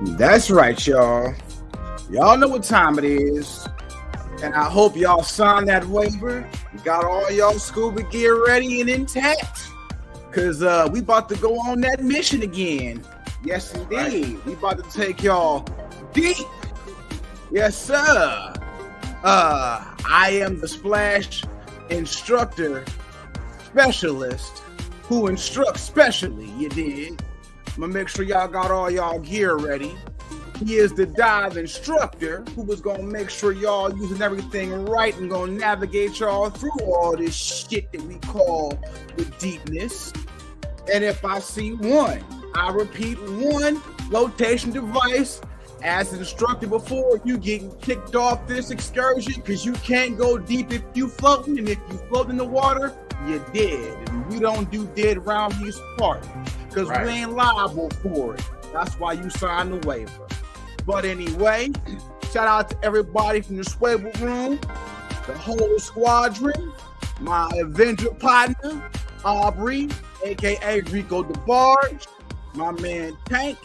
That's right, y'all. Y'all know what time it is. And I hope y'all signed that waiver. Got all y'all scuba gear ready and intact. Because we about to go on that mission again. Yes, indeed. Right. We about to take y'all deep. Yes, sir. I am the splash instructor specialist who instructs specially, you did. I'm gonna make sure y'all got all y'all gear ready. He is the dive instructor who was gonna make sure y'all using everything right and gonna navigate y'all through all this shit that we call the deepness. And if I see one, I repeat, one flotation device as instructed before, you getting kicked off this excursion because you can't go deep if you floating, and if you float in the water, you're dead. And we don't do dead around these parts because we ain't liable for it. That's why you signed the waiver. But anyway, shout out to everybody from the Swivel Room, the whole squadron, my Avenger partner, Aubrey, aka Rico DeBarge, my man Tank,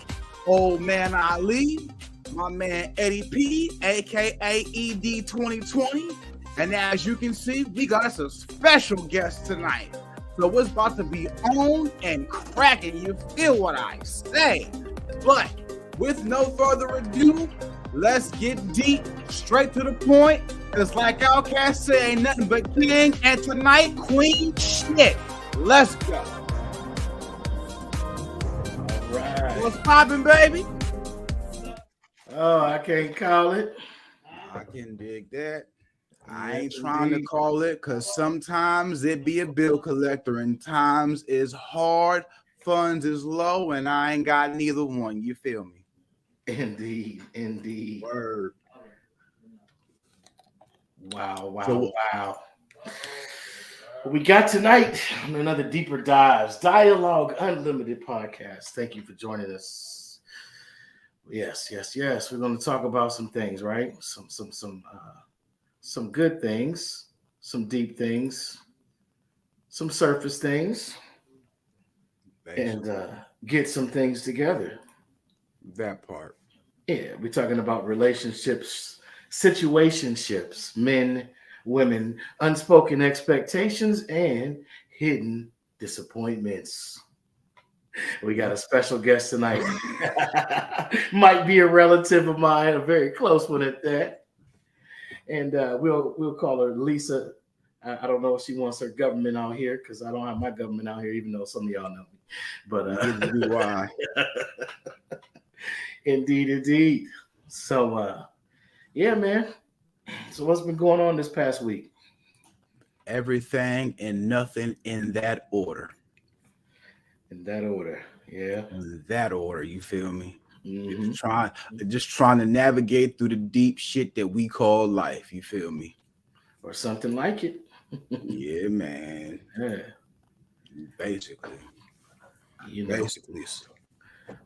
old man Ali, my man Eddie P, aka ED 2020. And as you can see, we got us a special guest tonight. So it's about to be on and cracking. You feel what I say? But with no further ado, let's get deep, straight to the point. It's like Outcast say, ain't nothing but king, and tonight, queen shit. Let's go. All right. What's poppin', baby? Oh, I can't call it. I can dig that. I ain't trying to call it because sometimes it be a bill collector and times is hard, funds is low, and I ain't got neither one. You feel me? Indeed. Word. Wow. What we got tonight on another Deeper Dives Dialogue Unlimited podcast. Thank you for joining us. Yes. We're going to talk about some things, right? Some good things, some deep things, some surface things, and get some things together. That part. Yeah, we're talking about relationships, situationships, men, women, unspoken expectations, and hidden disappointments. We got a special guest tonight. Might be a relative of mine, a very close one at that. And we'll call her Lisa. I don't know if she wants her government out here because I don't have my government out here, even though some of y'all know me. But why? Indeed. So, yeah, man. So what's been going on this past week? Everything and nothing in that order. In that order, yeah. In that order, you feel me? Mm-hmm. Just trying to navigate through the deep shit that we call life. You feel me? Or something like it. Yeah, man. Yeah. Basically. Basically. So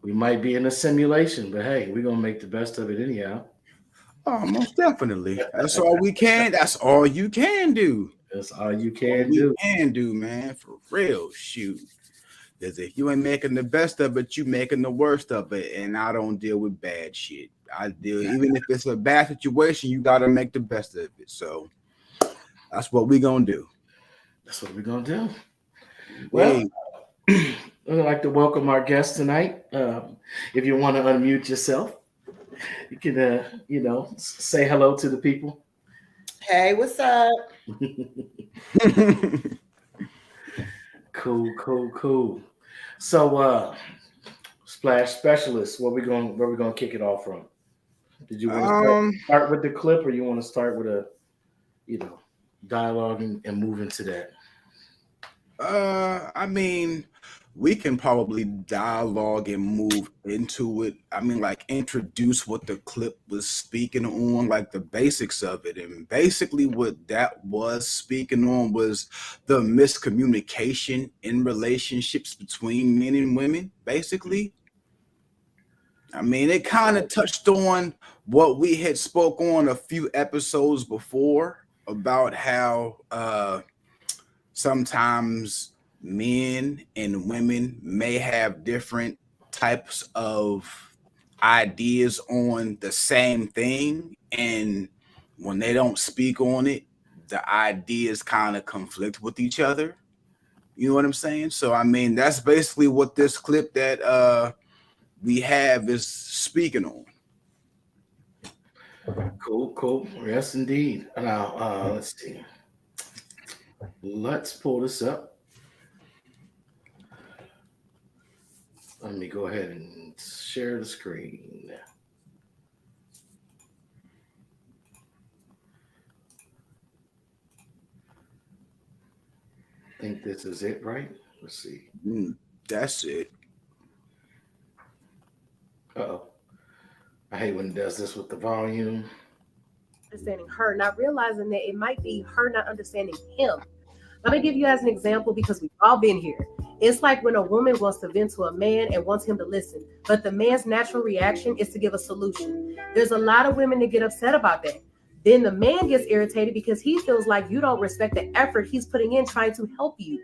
we might be in a simulation, but hey, we're gonna make the best of it anyhow. Oh, most definitely. That's all we can. That's all you can do. That's all you can do. Can do, man. For real, shoot. Because if you ain't making the best of it, you making the worst of it. And I don't deal with bad shit. Even if it's a bad situation, you got to make the best of it. So that's what we're going to do. That's what we're going to do. Well, I'd like to welcome our guest tonight. If you want to unmute yourself, you can, say hello to the people. Hey, what's up? Cool. So, Splash Specialist, where we gonna kick it off from? Did you want to start with the clip, or you want to start with a, dialogue and move into that? I mean, we can probably dialogue and move into it. I mean, like introduce what the clip was speaking on, like the basics of it. And basically what that was speaking on was the miscommunication in relationships between men and women, basically. I mean, it kind of touched on what we had spoke on a few episodes before about how sometimes men and women may have different types of ideas on the same thing, and when they don't speak on it, the ideas kind of conflict with each other. You know what I'm saying? So I mean, that's basically what this clip that we have is speaking on. Cool. Yes, indeed. Now, let's see. Let's pull this up. Let me go ahead and share the screen. I think this is it, right? Let's see. That's it. Uh-oh. I hate when it does this with the volume. Understanding her, not realizing that it might be her not understanding him. Let me give you as an example because we've all been here. It's like when a woman wants to vent to a man and wants him to listen, but the man's natural reaction is to give a solution. There's a lot of women that get upset about that. Then the man gets irritated because he feels like you don't respect the effort he's putting in trying to help you.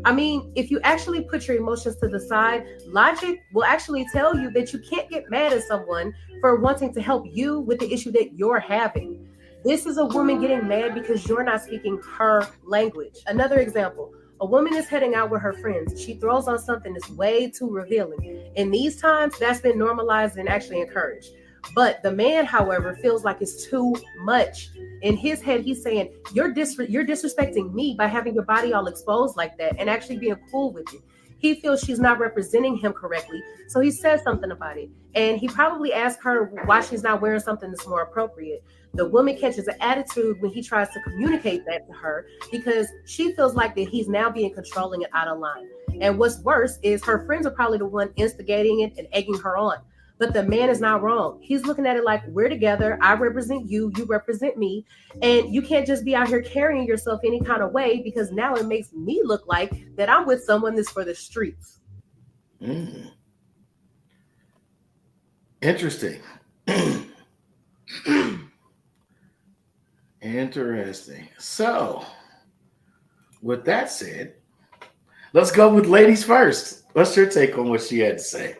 I mean, if you actually put your emotions to the side, logic will actually tell you that you can't get mad at someone for wanting to help you with the issue that you're having. This is a woman getting mad because you're not speaking her language. Another example, a woman is heading out with her friends. She throws on something that's way too revealing. In these times, that's been normalized and actually encouraged. But the man, however, feels like it's too much. In his head, he's saying, you're disrespecting me by having your body all exposed like that and actually being cool with it. He feels she's not representing him correctly, so he says something about it. And he probably asked her why she's not wearing something that's more appropriate. The woman catches an attitude when he tries to communicate that to her because she feels like that he's now being controlling and out of line. And what's worse is her friends are probably the one instigating it and egging her on. But the man is not wrong. He's looking at it like, we're together. I represent you. You represent me. And you can't just be out here carrying yourself any kind of way because now it makes me look like that I'm with someone that's for the streets. Interesting. Interesting. So, with that said, let's go with ladies first. What's your take on what she had to say?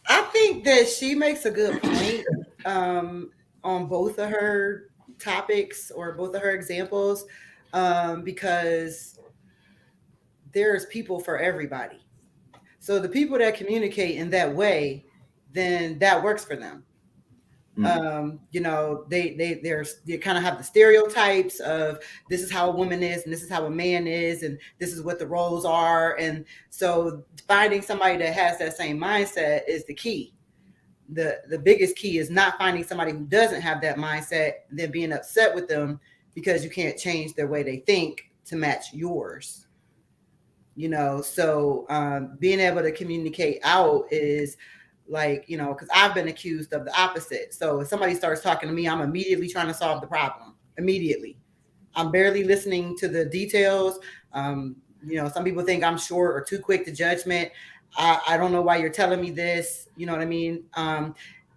I think that she makes a good point on both of her topics or both of her examples because there's people for everybody. So the people that communicate in that way, then that works for them. You know, they kind of have the stereotypes of this is how a woman is and this is how a man is and this is what the roles are. And so finding somebody that has that same mindset is the key. The biggest key is not finding somebody who doesn't have that mindset and then being upset with them because you can't change their way they think to match yours. You know, so being able to communicate out is like, you know, because I've been accused of the opposite. So if somebody starts talking to me, I'm immediately trying to solve the problem. Immediately. I'm barely listening to the details. You know, some people think I'm short or too quick to judgment. I don't know why you're telling me this. You know what I mean?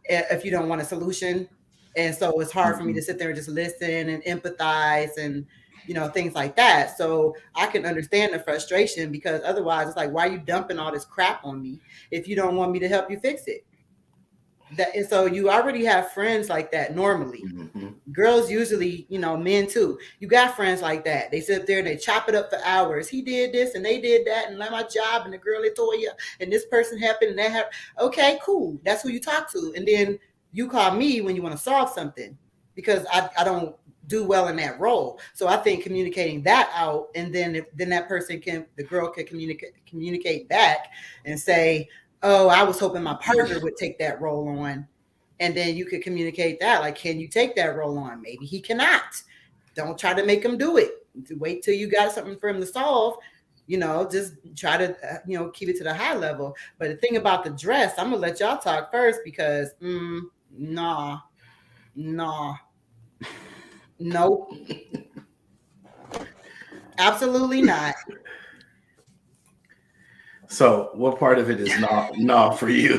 If you don't want a solution. And so it's hard for me to sit there and just listen and empathize and, you know, things like that. So I can understand the frustration because otherwise it's like, why are you dumping all this crap on me if you don't want me to help you fix it? And so you already have friends like that normally. Girls usually, you know, men too. You got friends like that. They sit there and they chop it up for hours. He did this and they did that and like my job and the girl Latoya and this person happened and that happened. Okay, cool. That's who you talk to. And then you call me when you want to solve something because I don't do well in that role. So I think communicating that out and then that person the girl can communicate back and say, oh, I was hoping my partner would take that role on. And then you could communicate that, like, can you take that role on? Maybe he cannot. Don't try to make him do it. Wait till you got something for him to solve. You know, just try to, you know, keep it to the high level. But the thing about the dress, I'm going to let y'all talk first because, nah. Nope. Absolutely not. So what part of it is nah for you?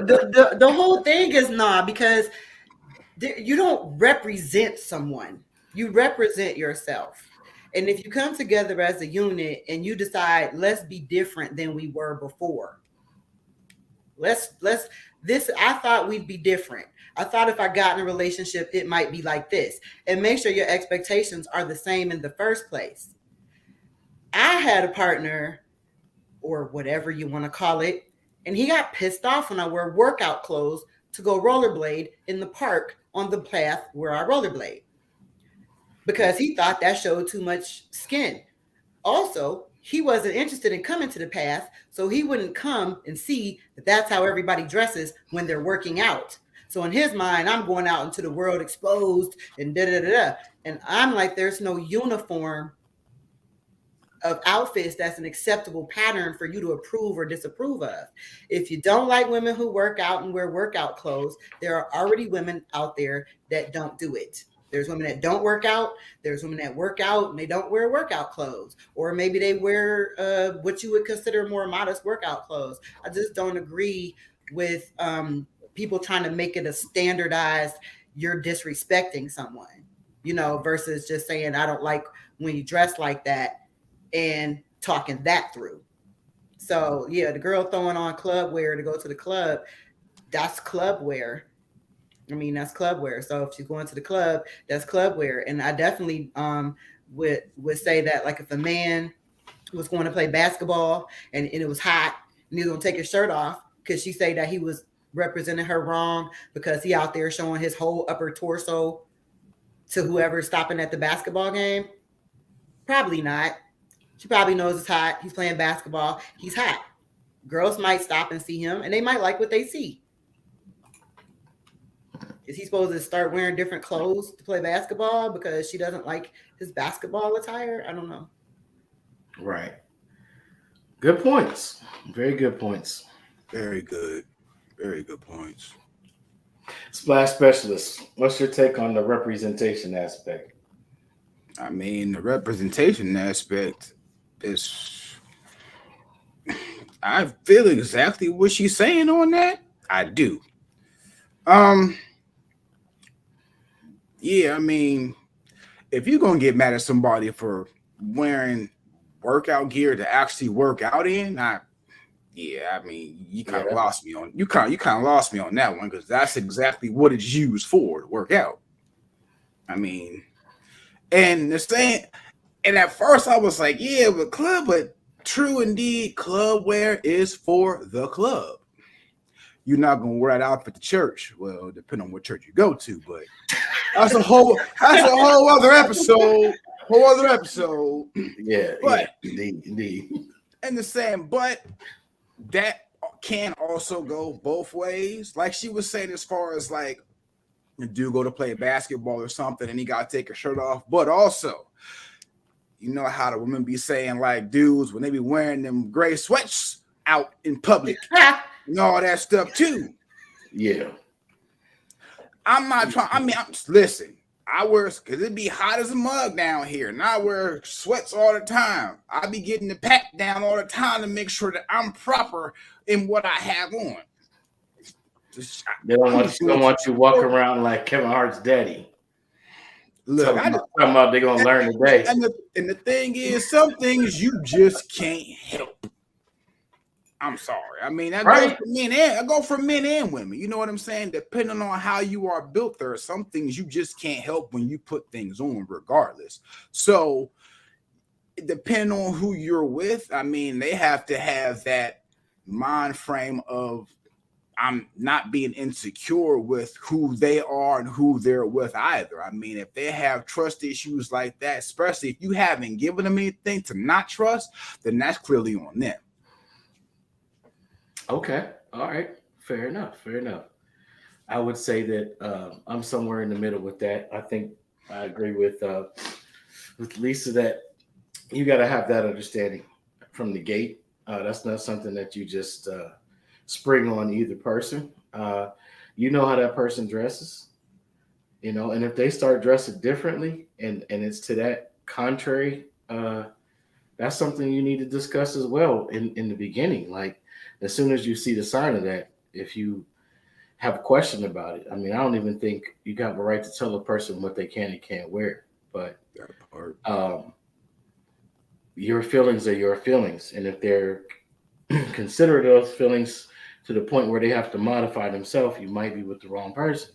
the whole thing is nah because you don't represent someone. You represent yourself. And if you come together as a unit and you decide, let's be different than we were before. I thought we'd be different. I thought if I got in a relationship, it might be like this. And make sure your expectations are the same in the first place. I had a partner, or whatever you want to call it, and he got pissed off when I wear workout clothes to go rollerblade in the park on the path where I rollerblade, because he thought that showed too much skin. Also, he wasn't interested in coming to the path, so he wouldn't come and see that that's how everybody dresses when they're working out. So in his mind, I'm going out into the world exposed and da da da da. And I'm like, there's no uniform of outfits that's an acceptable pattern for you to approve or disapprove of. If you don't like women who work out and wear workout clothes, there are already women out there that don't do it. There's women that don't work out. There's women that work out and they don't wear workout clothes. Or maybe they wear what you would consider more modest workout clothes. I just don't agree with people trying to make it a standardized, you're disrespecting someone, versus just saying, I don't like when you dress like that, and talking that through. So yeah, the girl throwing on club wear to go to the club, that's club wear. That's club wear. So if she's going to the club, that's club wear. And I definitely would say that, like, if a man was going to play basketball and it was hot and he was gonna take his shirt off, could she say that he was representing her wrong because he out there showing his whole upper torso to whoever's stopping at the basketball game? Probably not. She probably knows it's hot. He's playing basketball. He's hot. Girls might stop and see him, and they might like what they see. Is he supposed to start wearing different clothes to play basketball because she doesn't like his basketball attire? I don't know. Right. Good points. Very good points. Very good. Very good points. Splash Specialist, what's your take on the representation aspect? The representation aspect is, I feel exactly what she's saying on that. I do. Yeah, if you're gonna get mad at somebody for wearing workout gear to actually work out in, you kind of lost me on lost me on that one, because that's exactly what it's used for, to work out. And the same, and at first I was like, yeah, but true indeed, club wear is for the club. You're not gonna wear that outfit to church. Well, depending on what church you go to, but that's a whole other episode. Yeah, but indeed. And the same, but that can also go both ways. Like she was saying, as far as like, a dude go to play basketball or something and he got to take his shirt off. But also, you know how the women be saying, like, dudes, when they be wearing them gray sweats out in public and all that stuff too. Yeah. I'm not trying. Listen, I wear, because it be hot as a mug down here, and I wear sweats all the time. I be getting the pat down all the time to make sure that I'm proper in what I have on. They don't want you walking around like Kevin Hart's daddy. Look, talking about they're gonna learn today. And the thing is, some things you just can't help. I'm sorry. I go for men and women. You know what I'm saying? Depending on how you are built, there are some things you just can't help when you put things on, regardless. So, depending on who you're with, they have to have that mind frame of, I'm not being insecure with who they are and who they're with either. If they have trust issues like that, especially if you haven't given them anything to not trust, then that's clearly on them. Okay. All right. Fair enough. I would say that I'm somewhere in the middle with that. I think I agree with Lisa that you got to have that understanding from the gate. That's not something that you just spring on either person. You know how that person dresses, and if they start dressing differently and it's to that contrary, that's something you need to discuss as well in the beginning. Like, as soon as you see the sign of that, if you have a question about it, I don't even think you got the right to tell a person what they can and can't wear. But your feelings are your feelings, and if they're consider those feelings to the point where they have to modify themselves, you might be with the wrong person.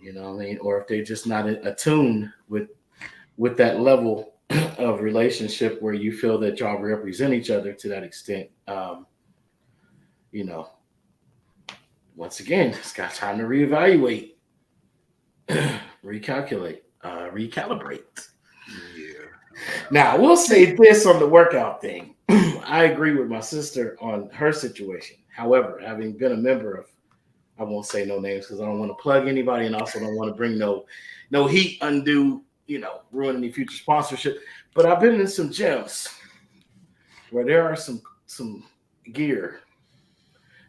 You know what I mean? Or if they're just not attuned with that level of relationship where you feel that y'all represent each other to that extent. You know, once again, it's got time to reevaluate, recalculate, recalibrate. Yeah. Now, I will say this on the workout thing. I agree with my sister on her situation. However, having been a member of, I won't say no names because I don't want to plug anybody and also don't want to bring no heat, undue, ruin any future sponsorship. But I've been in some gyms where there are some gear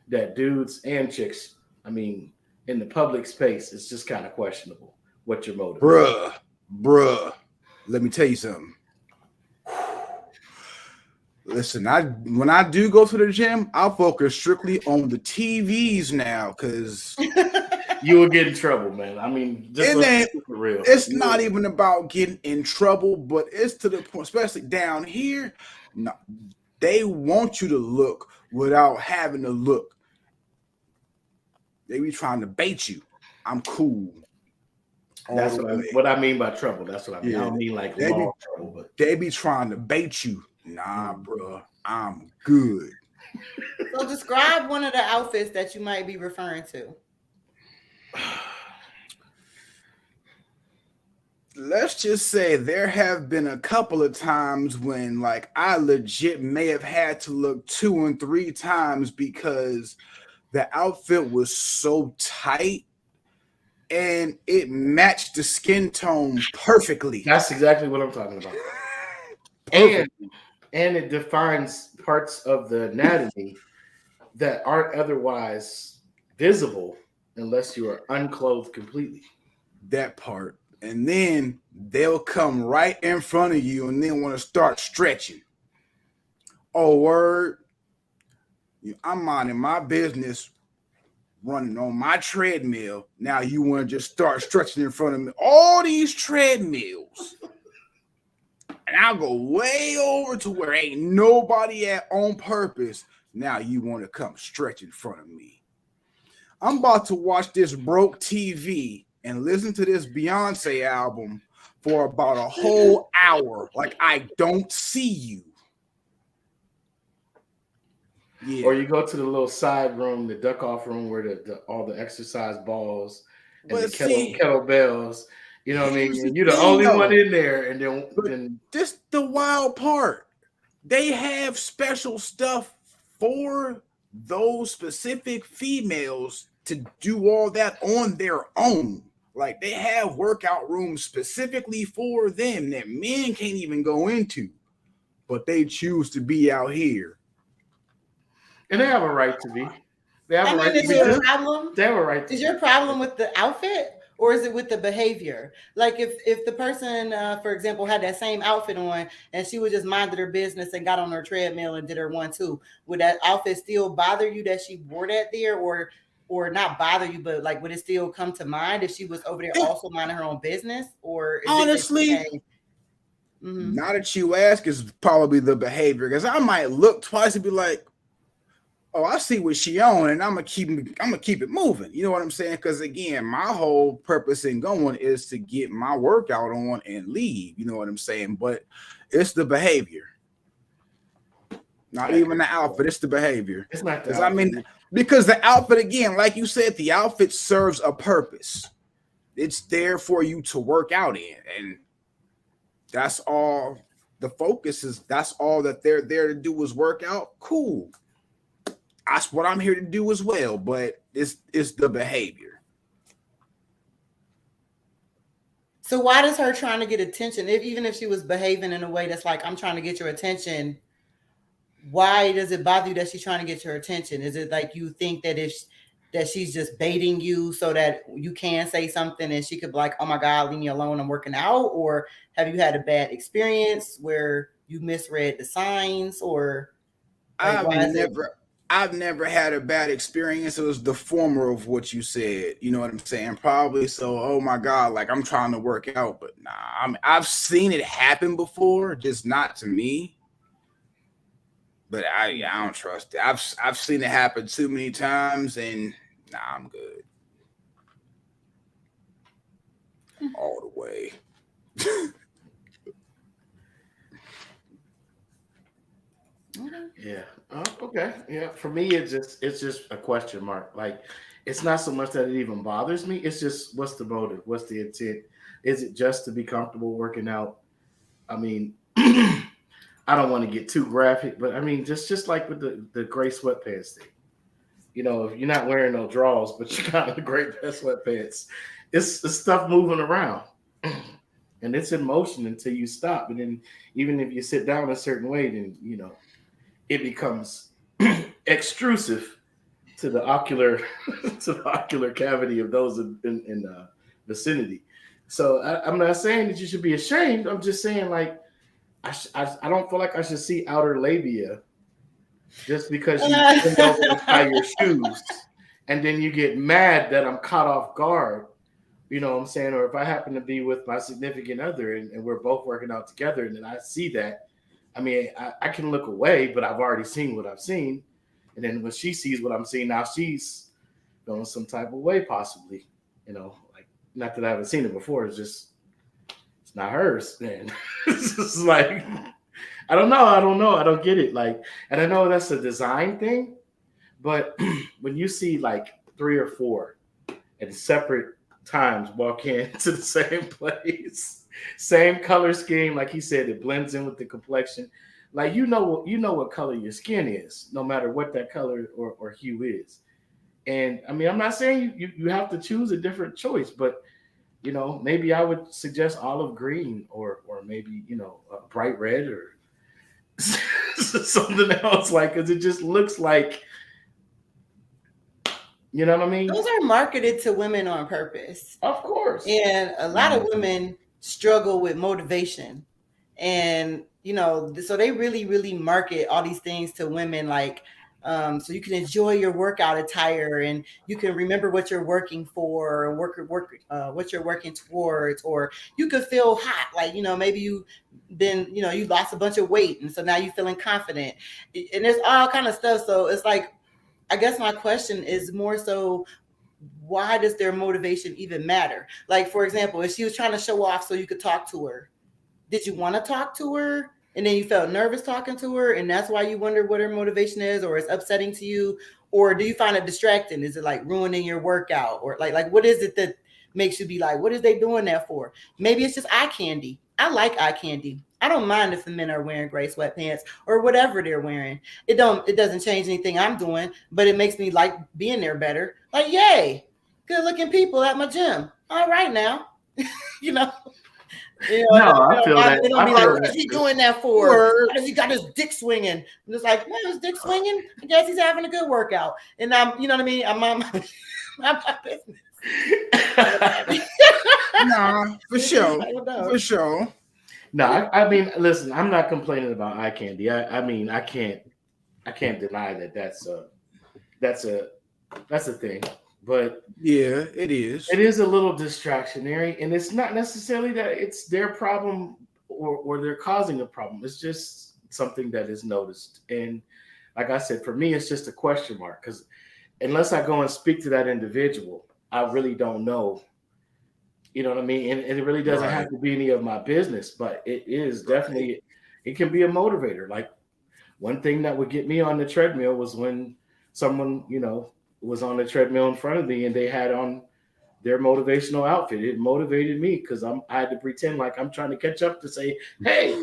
that dudes and chicks, I mean, in the public space, it's just kind of questionable what your motive is. Bruh, let me tell you something. Listen, when I do go to the gym, I'll focus strictly on the TVs now, because you will get in trouble, man. I mean, just for real. It's not even about getting in trouble, but it's to the point, especially down here. No, they want you to look without having to look. They be trying to bait you. I'm cool. That's what I mean by trouble. That's what I mean. Yeah. I don't mean like law trouble, but they be trying to bait you. Nah, bro, I'm good. So describe one of the outfits that you might be referring to. Let's just say there have been a couple of times when, like, I legit may have had to look 2 and 3 times because the outfit was so tight and it matched the skin tone perfectly. That's exactly what I'm talking about. And it defines parts of the anatomy that aren't otherwise visible unless you are unclothed completely. That part. And then they'll come right in front of you and then want to start stretching. Oh, word. I'm minding my business, running on my treadmill. Now you want to just start stretching in front of me. All these treadmills. And I'll go way over to where ain't nobody at on purpose. Now you want to come stretch in front of me. I'm about to watch this broke TV and listen to this Beyonce album for about a whole hour. Like, I don't see you. Yeah. Or you go to the little side room, the duck off room where all the exercise balls and the kettlebells. You know what I mean? And you're the only one in there. And then this the wild part. They have special stuff for those specific females to do all that on their own. Like, they have workout rooms specifically for them that men can't even go into. But they choose to be out here. And they have a right to be. They have a right to be. They have a right to be. Is your problem with the outfit? Or is it with the behavior? Like if the person, for example, had that same outfit on and she was just minded her business and got on her treadmill and did her 1-2, would that outfit still bother you that she wore that there, or not bother you, but like would it still come to mind if she was over there also minding her own business? Or is honestly, now that you ask, is probably the behavior, because I might look twice and be like, oh, I see what she on, and I'm gonna keep it moving. You know what I'm saying? Because again, my whole purpose in going is to get my workout on and leave. You know what I'm saying? But it's the behavior, not even the outfit. It's the behavior. It's not the outfit. Because the outfit, again, like you said, the outfit serves a purpose. It's there for you to work out in, and that's all. The focus is that's all that they're there to do is work out. Cool. That's what I'm here to do as well, but it's the behavior. So why does her trying to get attention, even if she was behaving in a way that's like, I'm trying to get your attention, why does it bother you that she's trying to get your attention? Is it like you think that that she's just baiting you so that you can say something and she could be like, oh my God, leave me alone, I'm working out? Or have you had a bad experience where you misread the signs? Or like, I've never had a bad experience. It was the former of what you said. You know what I'm saying? Probably. So, oh my God, like I'm trying to work out, but nah, I've seen it happen before, just not to me. But I don't trust it. I've seen it happen too many times, and nah, I'm good all the way. Yeah. Okay. Yeah. For me, it's just a question mark. Like, it's not so much that it even bothers me. It's just, what's the motive? What's the intent? Is it just to be comfortable working out? I mean, I don't want to get too graphic, but I mean, just like with the gray sweatpants thing. You know, if you're not wearing no drawers, but you got the gray sweatpants, it's stuff moving around. And it's in motion until you stop. And then even if you sit down a certain way, then it becomes extrusive to the ocular to the ocular cavity of those in the vicinity. So I'm not saying that you should be ashamed. I'm just saying, like, I don't feel like I should see outer labia just because you bend over to tie your shoes, and then you get mad that I'm caught off guard. You know what I'm saying? Or if I happen to be with my significant other and we're both working out together, and then I see that, I mean, I can look away, but I've already seen what I've seen. And then when she sees what I'm seeing, now she's going some type of way, possibly. Like, not that I haven't seen it before. It's not hers, man. It's just like, I don't know. I don't get it. Like, and I know that's a design thing, but when you see like 3 or 4 at separate times walk into the same place, same color scheme, like he said, it blends in with the complexion. Like, you know what color your skin is, no matter what that color or hue is. And I mean, I'm not saying you have to choose a different choice, but maybe I would suggest olive green or maybe a bright red or something else, like, because it just looks like, you know what I mean? Those are marketed to women on purpose. Of course. And a lot of women struggle with motivation. And, so they really, really market all these things to women, like, so you can enjoy your workout attire and you can remember what you're working for and what you're working towards, or you could feel hot. Like, maybe you lost a bunch of weight. And so now you're feeling confident, and there's all kind of stuff. So it's like, I guess my question is more so, why does their motivation even matter? Like, for example, if she was trying to show off so you could talk to her, did you want to talk to her? And then you felt nervous talking to her, and that's why you wonder what her motivation is, or it's upsetting to you? Or do you find it distracting? Is it like ruining your workout? Or like what is it that makes you be like, what is they doing that for? Maybe it's just eye candy. I like eye candy. I don't mind if the men are wearing gray sweatpants or whatever they're wearing. It doesn't change anything I'm doing, but it makes me like being there better. Like, yay, good looking people at my gym. All right now. No, I feel that. They don't be like, what is he doing that for? Because he got his dick swinging. And it's like, man, his dick swinging? I guess he's having a good workout. And I'm, you know what I mean? I'm on my business. Nah, for sure. For sure. No, I mean, listen, I'm not complaining about eye candy. I mean, I can't deny that that's a thing. But yeah, it is. It is a little distractionary, and it's not necessarily that it's their problem or they're causing a problem. It's just something that is noticed. And like I said, for me, it's just a question mark, because unless I go and speak to that individual, I really don't know. You know what I mean? And it really doesn't have to be any of my business, but it is definitely, it can be a motivator. Like, one thing that would get me on the treadmill was when someone, was on the treadmill in front of me and they had on their motivational outfit. It motivated me because I had to pretend like I'm trying to catch up to say, hey,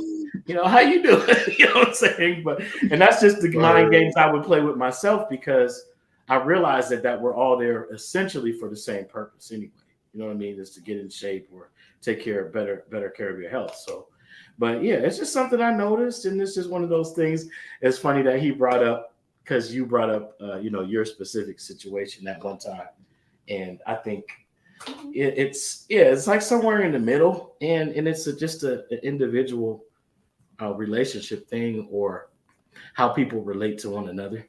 how you doing? You know what I'm saying? And that's just the mind games I would play with myself, because I realized that we're all there essentially for the same purpose anyway. You know what I mean? Is to get in shape or take care of better care of your health. So, but yeah, it's just something I noticed. And this is one of those things. It's funny that he brought up, because you brought up, your specific situation at one time. And I think it's like somewhere in the middle, and it's just an individual relationship thing, or how people relate to one another.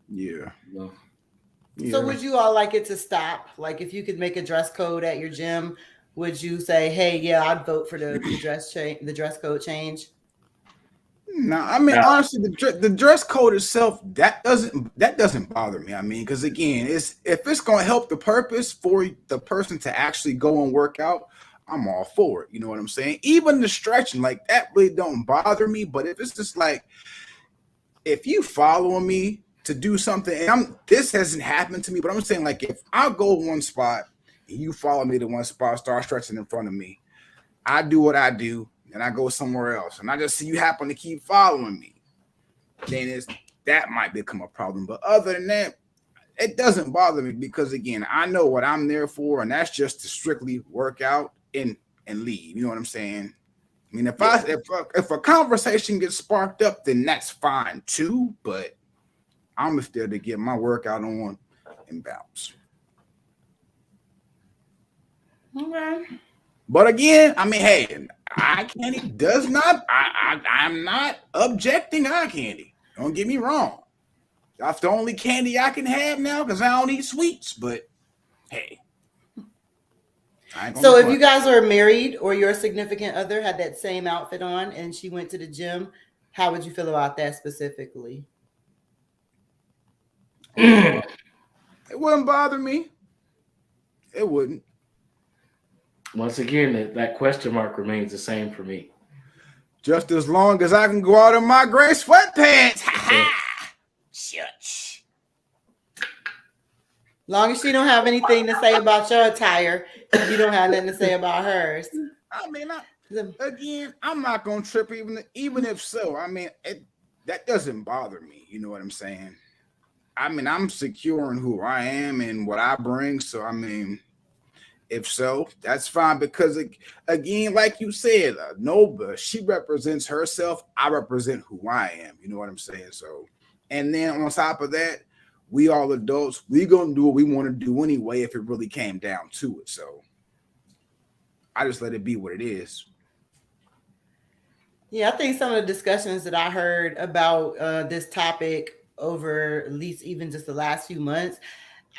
Yeah. So would you all like it to stop? Like, if you could make a dress code at your gym, would you say, hey, yeah, I'd vote for the dress code change? No, I mean honestly, the dress code itself that doesn't bother me. I mean, because again, if it's gonna help the purpose for the person to actually go and work out, I'm all for it. You know what I'm saying? Even the stretching, like that, really don't bother me. But if it's just like if you following me to do something, and this hasn't happened to me, but I'm saying like if I go one spot and you follow me to one spot, start stretching in front of me, I do what I do, and I go somewhere else, and I just see you happen to keep following me, then that might become a problem. But other than that, it doesn't bother me because again, I know what I'm there for, and that's just to strictly work out and leave. You know what I'm saying? I mean, if a conversation gets sparked up, then that's fine too. But I'm still to get my workout on and bounce. Okay. But again, I mean, hey, eye candy does not. I'm not objecting eye candy. Don't get me wrong. That's the only candy I can have now because I don't eat sweets. But hey, so if you guys are married or your significant other had that same outfit on and she went to the gym, how would you feel about that specifically? It wouldn't bother me. It wouldn't. Once again, that question mark remains the same for me. Just as long as I can go out in my gray sweatpants. Shush. Long as she don't have anything to say about your attire, you don't have nothing to say about hers. I mean, again, I'm not gonna trip even if so. I mean, that doesn't bother me. You know what I'm saying? I mean, I'm secure in who I am and what I bring. So I mean, if so, that's fine because again, like you said, Nova, she represents herself. I represent who I am. You know what I'm saying? So, and then on top of that, we all adults. We gonna do what we want to do anyway. If it really came down to it, so I just let it be what it is. Yeah, I think some of the discussions that I heard about this topic over at least even just the last few months,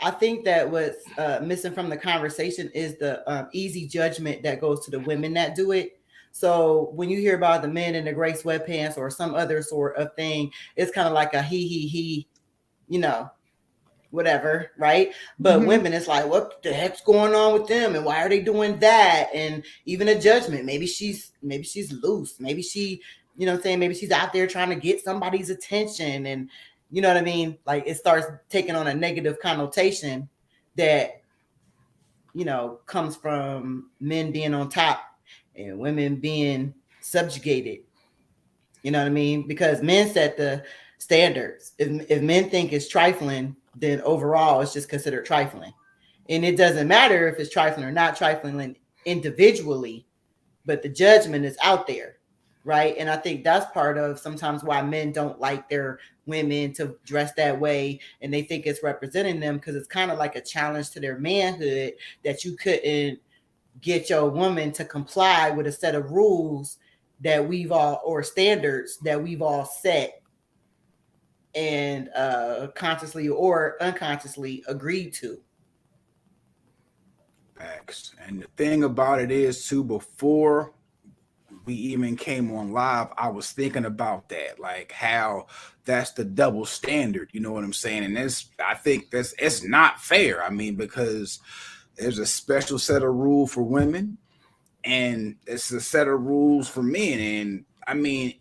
I think that what's missing from the conversation is the easy judgment that goes to the women that do it. So when you hear about the men in the gray sweatpants or some other sort of thing, it's kind of like a he, you know, whatever, right? But women, it's like, what the heck's going on with them, and why are they doing that? And even a judgment. Maybe she's loose. Maybe she, you know what I'm saying? Maybe she's out there trying to get somebody's attention, and you know what I mean? Like it starts taking on a negative connotation that, you know, comes from men being on top and women being subjugated. You know what I mean? Because men set the standards. If men think it's trifling, then overall it's just considered trifling. And it doesn't matter if it's trifling or not trifling individually, but the judgment is out there, right? And I think that's part of sometimes why men don't like their women to dress that way, and they think it's representing them because it's kind of like a challenge to their manhood that you couldn't get your woman to comply with a set of rules that we've all, or standards that we've all set and consciously or unconsciously agreed to. Facts. And the thing about it is too, before we even came on live, I was thinking about that, like how that's the double standard. You know what I'm saying? And I think it's not fair. I mean, because there's a special set of rules for women, and it's a set of rules for men. And I mean,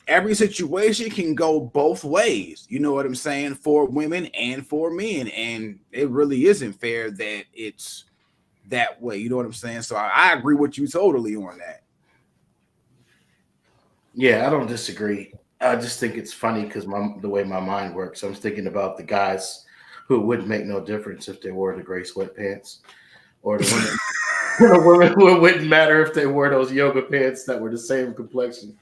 every situation can go both ways. You know what I'm saying? For women and for men, and it really isn't fair that it's that way. You know what I'm saying? So I agree with you totally on that. Yeah, I don't disagree. I just think it's funny because the way my mind works, I'm thinking about the guys who it wouldn't make no difference if they wore the gray sweatpants, or the women. The women who it wouldn't matter if they wore those yoga pants that were the same complexion.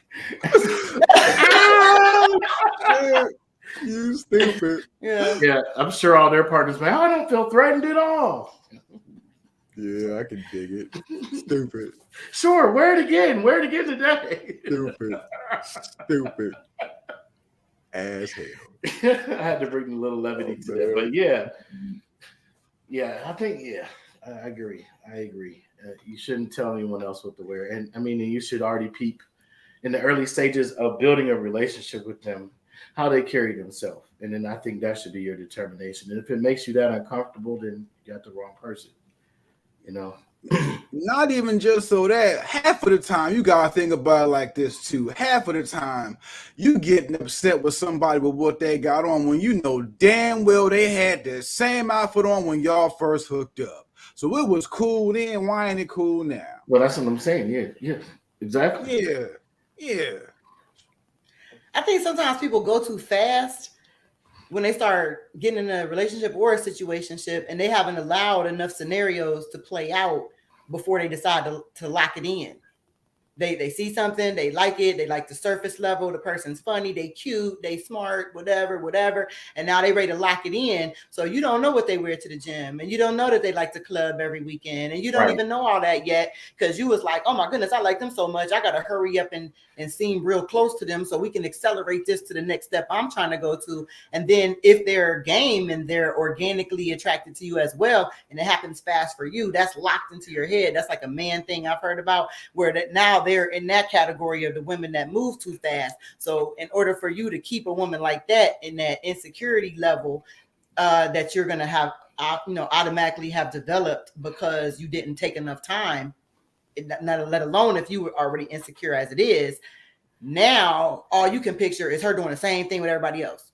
You stupid. Yeah, I'm sure all their partners, man, I don't feel threatened at all. Yeah, I can dig it. Stupid. Sure, wear it again. Wear it again today. Stupid. As hell. I had to bring a little levity to that, but I think I agree. You shouldn't tell anyone else what to wear, and I mean, you should already peep in the early stages of building a relationship with them, how they carry themselves. And then I think that should be your determination. And if it makes you that uncomfortable, then you got the wrong person. You know? Not even just so that, half of the time you gotta think about it like this too. Half of the time you getting upset with somebody with what they got on when you know damn well they had the same outfit on when y'all first hooked up. So it was cool then, why ain't it cool now? Well, that's what I'm saying. Yeah, exactly. Yeah. I think sometimes people go too fast when they start getting in a relationship or a situationship, and they haven't allowed enough scenarios to play out before they decide to lock it in. They see something, they like it, they like the surface level, the person's funny, they cute, they smart, whatever, and now they ready to lock it in. So you don't know what they wear to the gym, and you don't know that they like to club every weekend, and you don't even know all that yet because you was like, oh my goodness, I like them so much, I gotta hurry up and seem real close to them so we can accelerate this to the next step I'm trying to go to. And then if they're game and they're organically attracted to you as well, and it happens fast for you, that's locked into your head. That's like a man thing I've heard about, where that now they're in that category of the women that move too fast. So in order for you to keep a woman like that in that insecurity level that you're going to have, automatically have developed because you didn't take enough time, not let alone if you were already insecure as it is, now all you can picture is her doing the same thing with everybody else.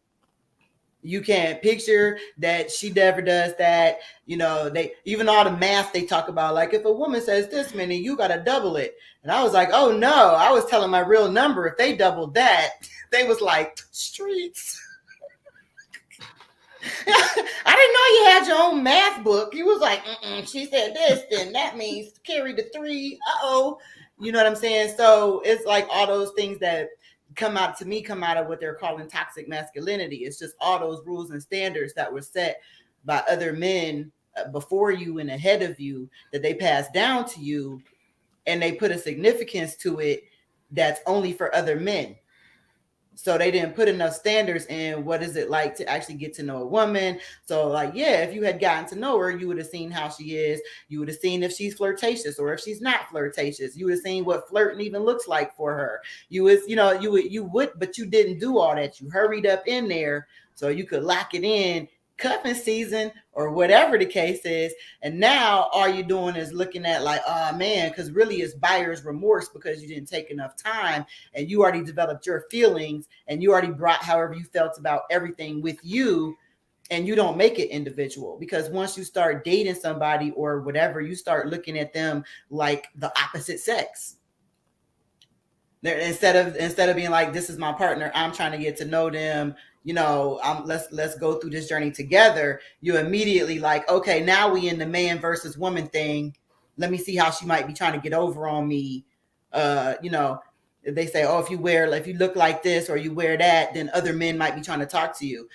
You can't picture that she never does that. They even all the math they talk about, like if a woman says this many, you got to double it. And I was like, oh no, I was telling my real number. If they doubled that, they was like, streets. I didn't know you had your own math book. He was like, she said this, then that means carry the 3. You know what I'm saying? So it's like all those things that come out of what they're calling toxic masculinity. It's just all those rules and standards that were set by other men before you and ahead of you that they passed down to you, and they put a significance to it that's only for other men. So they didn't put enough standards in what is it like to actually get to know a woman. So like, yeah, if you had gotten to know her, you would have seen how she is. You would have seen if she's flirtatious or if she's not flirtatious. You would have seen what flirting even looks like for her. You would, but you didn't do all that. You hurried up in there so you could lock it in cuffing season or whatever the case is. And now all you're doing is looking at like, oh man, because really it's buyer's remorse because you didn't take enough time and you already developed your feelings and you already brought however you felt about everything with you, and you don't make it individual. Because once you start dating somebody or whatever, you start looking at them like the opposite sex. Instead of being like, this is my partner, I'm trying to get to know them, let's go through this journey together. You immediately like, okay, now we in the man versus woman thing. Let me see how she might be trying to get over on me. They say, oh, if you look like this or you wear that, then other men might be trying to talk to you.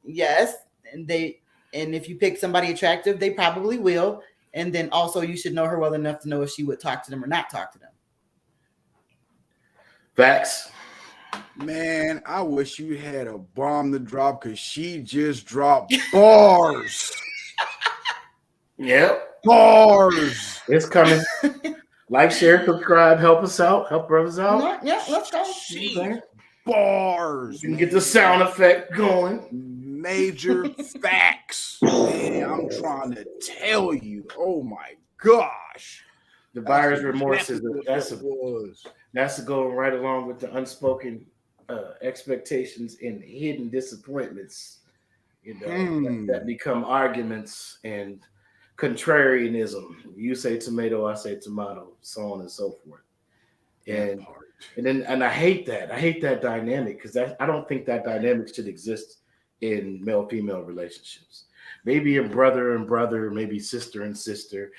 Yes, and if you pick somebody attractive, they probably will. And then also you should know her well enough to know if she would talk to them or not talk to them. Facts. Man, I wish you had a bomb to drop because she just dropped bars. Yep. Bars. It's coming. Like, share, subscribe, help us out, help brothers out. Yeah, let's go. Bars. You can get the sound effect going. Major facts. Man, I'm trying to tell you. Oh my gosh. The buyer's remorse that's to go right along with the unspoken expectations and hidden disappointments, that become arguments and contrarianism. You say tomato, I say tomato, so on and so forth. And I hate that. I hate that dynamic because I don't think that dynamic should exist in male-female relationships. Maybe a brother and brother, maybe sister and sister.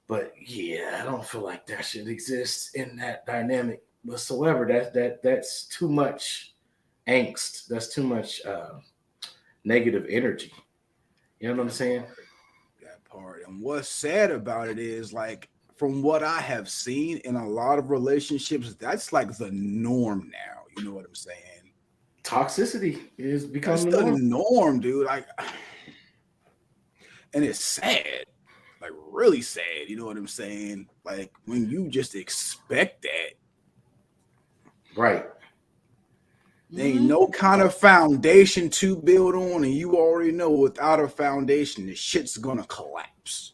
But yeah, I don't feel like that should exist in that dynamic whatsoever. That's too much angst. That's too much negative energy. You know what I'm saying? That part. And what's sad about it is, like, from what I have seen in a lot of relationships, that's like the norm now. You know what I'm saying? Toxicity is becoming the norm, dude. Like, and it's sad. Like, really sad, you know what I'm saying? Like, when you just expect that, Right. There ain't no kind of foundation to build on, and you already know without a foundation, the shit's gonna collapse.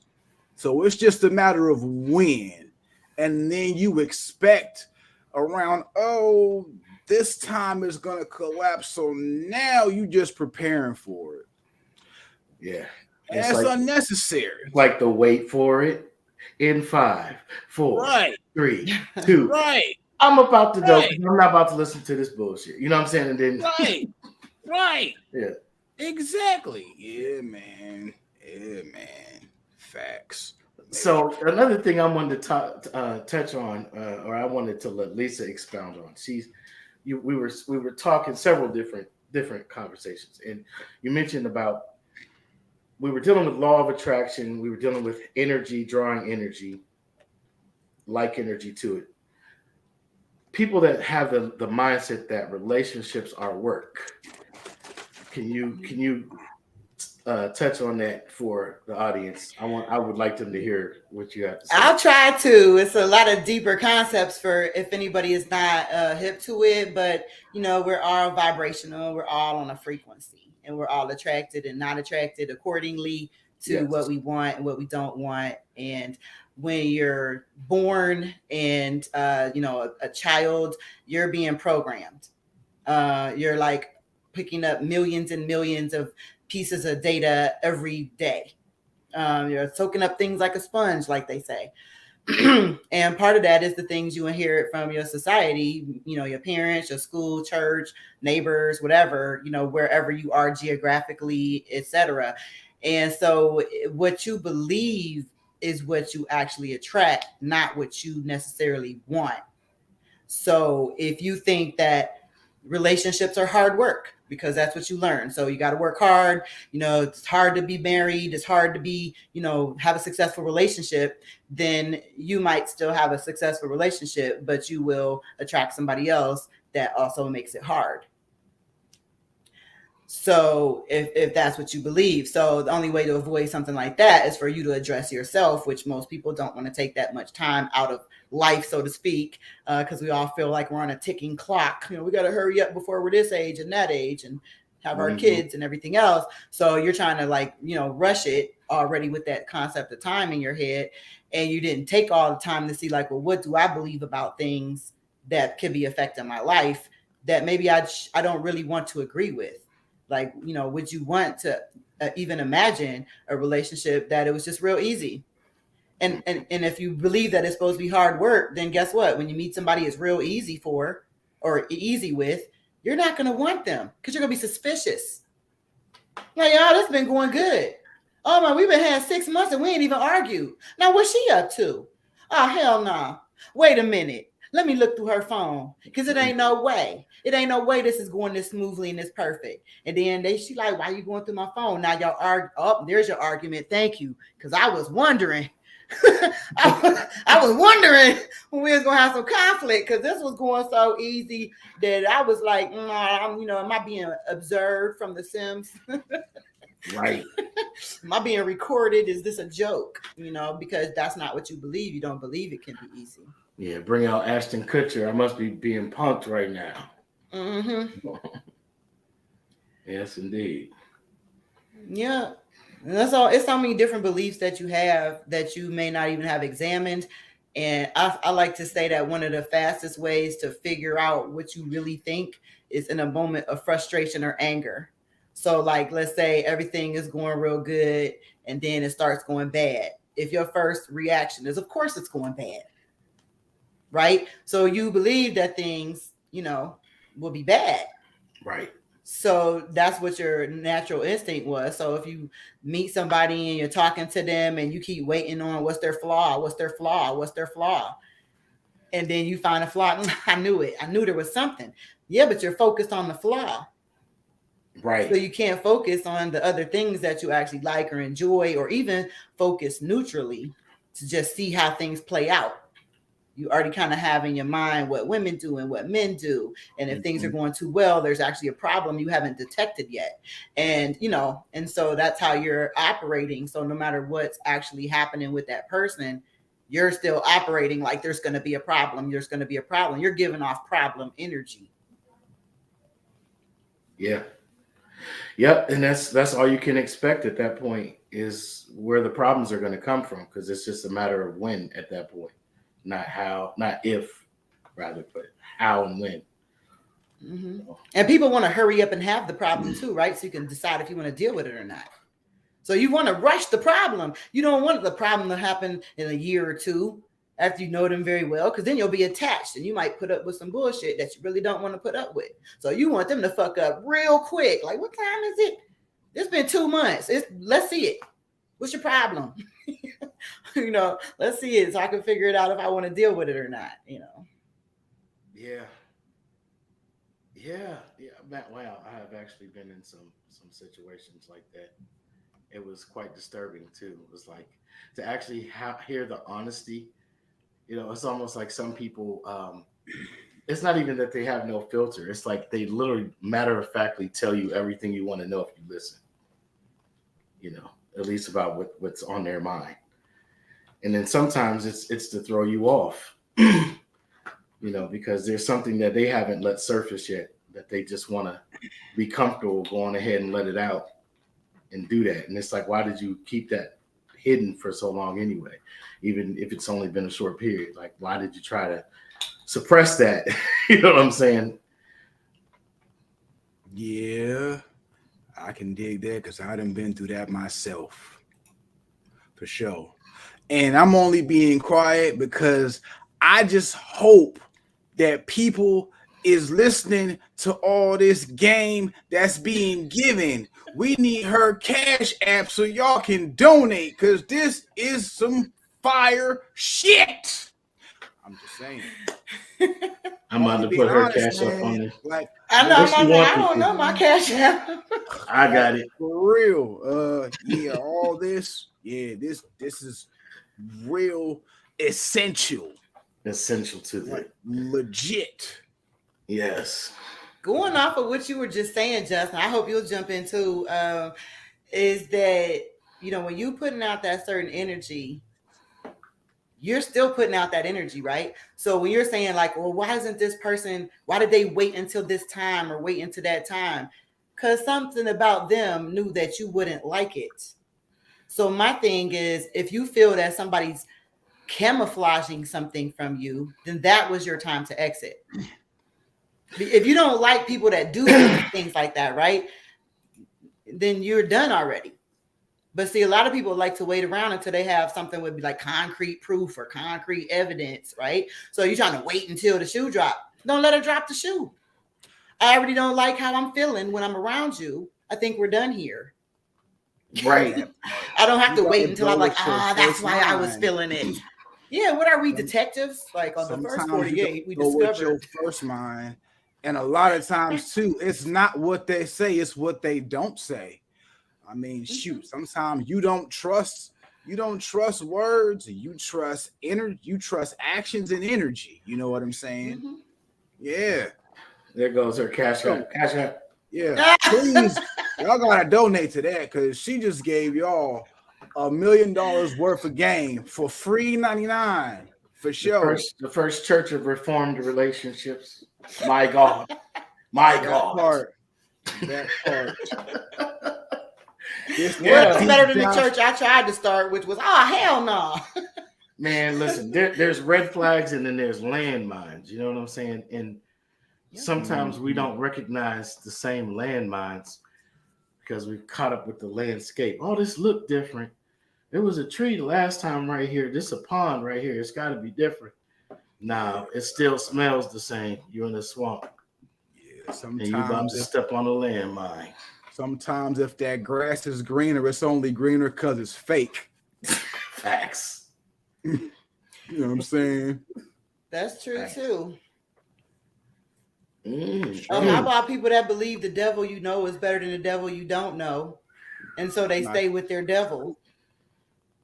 So it's just a matter of when, and then you expect around, oh, this time is gonna collapse. So now you just preparing for it. Yeah. And it's like, unnecessary. Like the wait for it in 5, 4, Right. 3, 2. Right. I'm about to go. Right. I'm not about to listen to this bullshit. You know what I'm saying? And then Right. Yeah. Exactly. Yeah, man. Facts. So another thing I wanted to touch on, or I wanted to let Lisa expound on. We were talking several different conversations, and you mentioned about we were dealing with law of attraction. We were dealing with energy, drawing energy, like energy to it. People that have the mindset that relationships are work. Can you touch on that for the audience? I would like them to hear what you have to say. I'll try to. It's a lot of deeper concepts for if anybody is not hip to it, but we're all vibrational. We're all on a frequency, and we're all attracted and not attracted accordingly to what we want and what we don't want. And when you're born and a child, you're being programmed. You're like picking up millions and millions of pieces of data every day. You're soaking up things like a sponge, like they say. And part of that is the things you inherit from your society, your parents, your school, church, neighbors, whatever, wherever you are geographically, etc. And so what you believe is what you actually attract, not what you necessarily want. So if you think that relationships are hard work, because that's what you learn. So you got to work hard. It's hard to be married. It's hard to be, have a successful relationship. Then you might still have a successful relationship, but you will attract somebody else that also makes it hard. So if that's what you believe, so the only way to avoid something like that is for you to address yourself, which most people don't want to take that much time out of life, so to speak, because we all feel like we're on a ticking clock. We got to hurry up before we're this age and that age and have our kids and everything else. So you're trying to rush it already with that concept of time in your head. And you didn't take all the time to see well, what do I believe about things that could be affecting my life that maybe I don't really want to agree with. Would you want to even imagine a relationship that it was just real easy? And if you believe that it's supposed to be hard work, then guess what? When you meet somebody it's real easy for or easy with, you're not going to want them because you're going to be suspicious. Like, y'all, this been going good. Oh, my, we've been had 6 months and we ain't even argued. Now, what's she up to? Oh, hell no. Wait a minute. Let me look through her phone because it ain't no way. It ain't no way this is going this smoothly and this perfect. And then she like, why are you going through my phone? Now y'all argue. Oh, there's your argument. Thank you. Because I was wondering. I was wondering when we was going to have some conflict because this was going so easy that I was like, am I being observed from The Sims? Right. Am I being recorded? Is this a joke? Because that's not what you believe. You don't believe it can be easy. Yeah, bring out Ashton Kutcher. I must be being punked right now. Mm-hmm. Yes, indeed. Yeah. And that's all. It's so many different beliefs that you have that you may not even have examined. And I like to say that one of the fastest ways to figure out what you really think is in a moment of frustration or anger. So let's say everything is going real good and then it starts going bad. If your first reaction is, of course, it's going bad. Right? So you believe that things, will be bad. Right. So that's what your natural instinct was. So if you meet somebody and you're talking to them and you keep waiting on what's their flaw, and then you find a flaw, I knew it. I knew there was something. Yeah, but you're focused on the flaw. Right. So you can't focus on the other things that you actually like or enjoy, or even focus neutrally to just see how things play out. You already kind of have in your mind what women do and what men do. And if things are going too well, there's actually a problem you haven't detected yet. And, and so that's how you're operating. So no matter what's actually happening with that person, you're still operating like there's going to be a problem. There's going to be a problem. You're giving off problem energy. Yeah. Yep. And that's all you can expect at that point is where the problems are going to come from, because it's just a matter of when at that point, not how, not if, rather, but how and when. Mm-hmm. And people want to hurry up and have the problem too, right? So you can decide if you want to deal with it or not. So you want to rush the problem. You don't want the problem to happen in a year or two after you know them very well, because then you'll be attached and you might put up with some bullshit that you really don't want to put up with. So you want them to fuck up real quick. Like, what time is it? It's been 2 months. Let's see it. What's your problem? Let's see it so I can figure it out if I want to deal with it or not. Yeah. Wow, I have actually been in some situations like that. It was quite disturbing too. It was like to actually hear the honesty. It's almost like some people. It's not even that they have no filter. It's like they literally matter of factly tell you everything you want to know if you listen. At least about what's on their mind. And then sometimes it's to throw you off. Because there's something that they haven't let surface yet, that they just want to be comfortable going ahead and let it out and do that. And it's like, why did you keep that hidden for so long anyway? Even if it's only been a short period, like, why did you try to suppress that? You know what I'm saying? Yeah, I can dig that because I done been through that myself, for sure. And I'm only being quiet because I just hope that people is listening to all this game that's being given. We need her Cash App so y'all can donate, because this is some fire shit. I'm just saying. I'm about to put her Cash App on this. Like, I don't know my Cash App. I got it. For real. Yeah, all this. Yeah, this is real essential. Essential to that. Legit. Yes. Going off of what you were just saying, Justin, I hope you'll jump into is that, when you putting out that certain energy, you're still putting out that energy, right? So when you're saying like, well, why did they wait until this time or wait until that time? Because something about them knew that you wouldn't like it. So my thing is, if you feel that somebody's camouflaging something from you, then that was your time to exit. If you don't like people that do things like that, right, then you're done already. But see, a lot of people like to wait around until they have something with like concrete proof or concrete evidence, right? So you're trying to wait until the shoe drop. Don't let her drop the shoe. I already don't like how I'm feeling when I'm around you. I think we're done here. Right. I don't have to wait until I'm like, that's why I was feeling it. Yeah, what are we, detectives? Like on the first 48, we discovered your first mind. And a lot of times too, it's not what they say, it's what they don't say. I mean, shoot, sometimes you don't trust words, you trust energy, you trust actions and energy. You know what I'm saying? Mm-hmm. Yeah. There goes her Cash App. Cash App. Yeah. Please, y'all gotta donate to that, because she just gave y'all $1 million worth of game for free 99 for sure. The first Church of Reformed Relationships. My God. That part. It's better than the church I tried to start, which was hell no. Man, listen, there's red flags and then there's landmines. You know what I'm saying? And sometimes we don't recognize the same landmines because we've caught up with the landscape. Oh, this looked different. There was a tree the last time right here. This is a pond right here. It's got to be different. No, it still smells the same. You're in a swamp. Yeah, sometimes and you about to step on a landmine. Sometimes if that grass is greener, it's only greener because it's fake. Facts. You know what I'm saying? That's true too. How about people that believe the devil you know is better than the devil you don't know, and so they stay with their devil?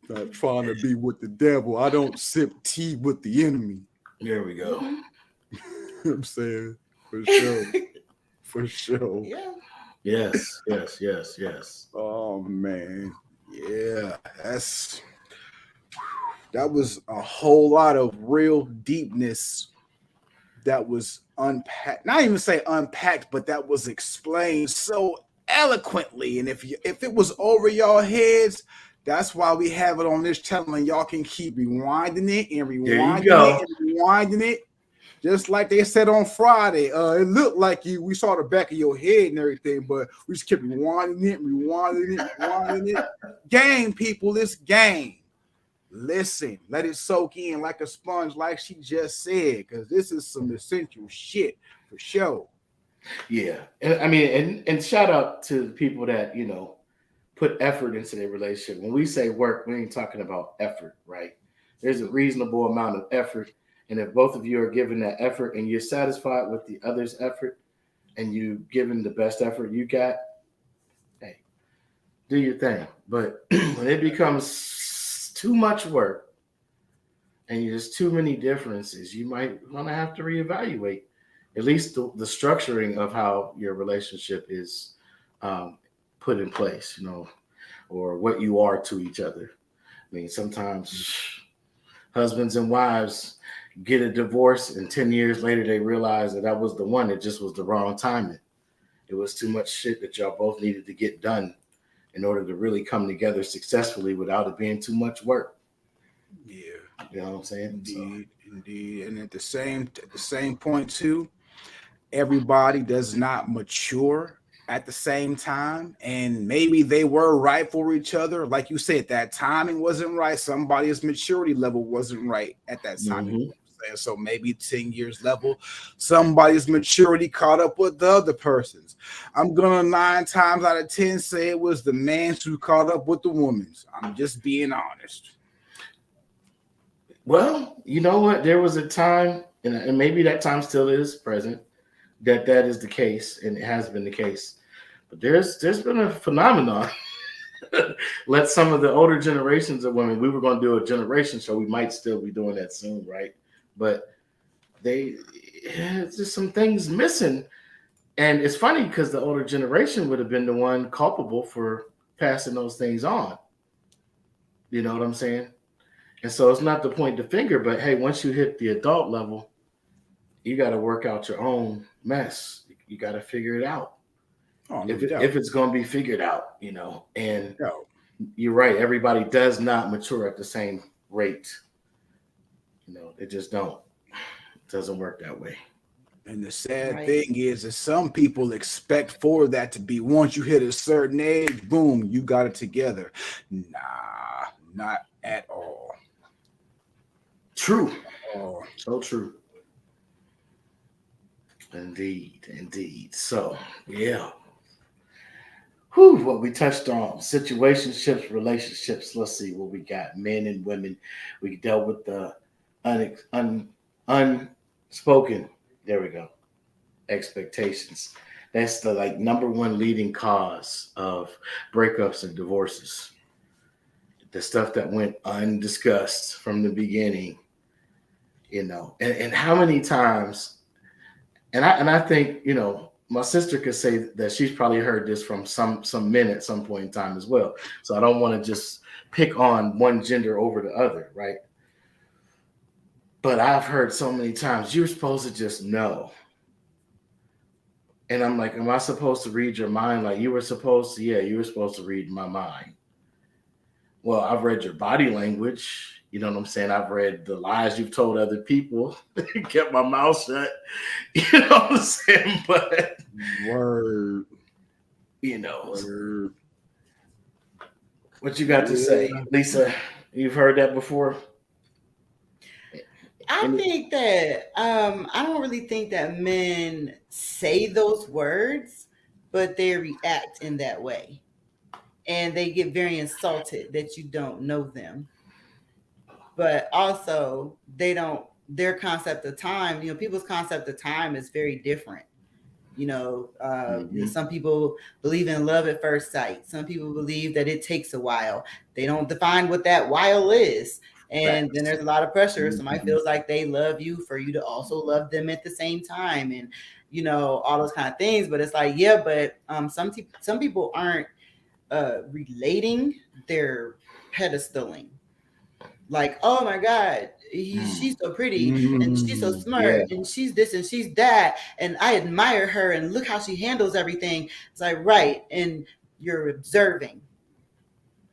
Not trying to be with the devil. I don't sip tea with the enemy. There we go. You know what I'm saying? For sure. For sure. Yeah. Yes. Oh man. Yeah. That's That was a whole lot of real deepness that was unpacked. Not even say unpacked, but that was explained so eloquently. And if it was over y'all heads, that's why we have it on this channel, and y'all can keep rewinding it and There you rewinding it go. and rewinding it. Just like they said on Friday, it looked like we saw the back of your head and everything, but we just kept rewinding it, rewinding it, rewinding it. Game, people, this game. Listen, let it soak in like a sponge, like she just said, because this is some essential shit for sure. Yeah. And, I mean, and shout out to the people that, put effort into their relationship. When we say work, we ain't talking about effort, right? There's a reasonable amount of effort. And if both of you are giving that effort and you're satisfied with the other's effort and you giving the best effort you got, hey, do your thing. But when it becomes too much work and there's too many differences, you might want to have to reevaluate at least the structuring of how your relationship is put in place, or what you are to each other. I mean, sometimes husbands and wives get a divorce and 10 years later they realize that was the one. It just was the wrong timing. It was too much shit that y'all both needed to get done in order to really come together successfully without it being too much work. Yeah. You know what I'm saying? Indeed. And at the same point too, everybody does not mature at the same time, and maybe they were right for each other. Like you said, that timing wasn't right. Somebody's maturity level wasn't right at that time. Mm-hmm. So maybe 10 years level, somebody's maturity caught up with the other person's. I'm gonna 9 times out of 10 say it was the man's who caught up with the woman's. I'm just being honest. Well, you know what? There was a time, and maybe that time still is present, that is the case, and it has been the case. But there's been a phenomenon. Let some of the older generations of women, we were going to do a generation show. We might still be doing that soon, right? But there's just some things missing. And it's funny because the older generation would have been the one culpable for passing those things on. You know what I'm saying? And so it's not to point the finger, but hey, once you hit the adult level, you got to work out your own mess. You got to figure it out. Oh, if it's going to be figured out, and you're right. Everybody does not mature at the same rate. They just don't. It doesn't work that way. And the sad thing is that some people expect for that to be once you hit a certain age, boom, you got it together. Nah, not at all. True. Oh, so true. Indeed. So, yeah. What we touched on, situationships, relationships. Let's see what we got. Men and women. We dealt with the unspoken. There we go. Expectations. That's the number one leading cause of breakups and divorces. The stuff that went undiscussed from the beginning. And how many times, and I think, my sister could say that she's probably heard this from some men at some point in time as well. So I don't want to just pick on one gender over the other, right? But I've heard so many times, you're supposed to just know. And I'm like, am I supposed to read your mind? Like you were supposed to? Yeah, you were supposed to read my mind. Well, I've read your body language. You know what I'm saying? I've read the lies you've told other people. Kept my mouth shut. You know what I'm saying? But word. Word. What you got to say, Lisa? You've heard that before? I think that I don't really think that men say those words, but they react in that way. And they get very insulted that you don't know them. But also their concept of time, people's concept of time is very different. Some people believe in love at first sight. Some people believe that it takes a while. They don't define what that while is. And then there's a lot of pressure. Somebody feels like they love you for you to also love them at the same time. And, all those kind of things. But it's like, yeah, but some people aren't relating, they're pedestaling. Like, oh my God, she's so pretty and she's so smart Yeah. and she's this and she's that. And I admire her and look how she handles everything. It's like, right. And you're observing.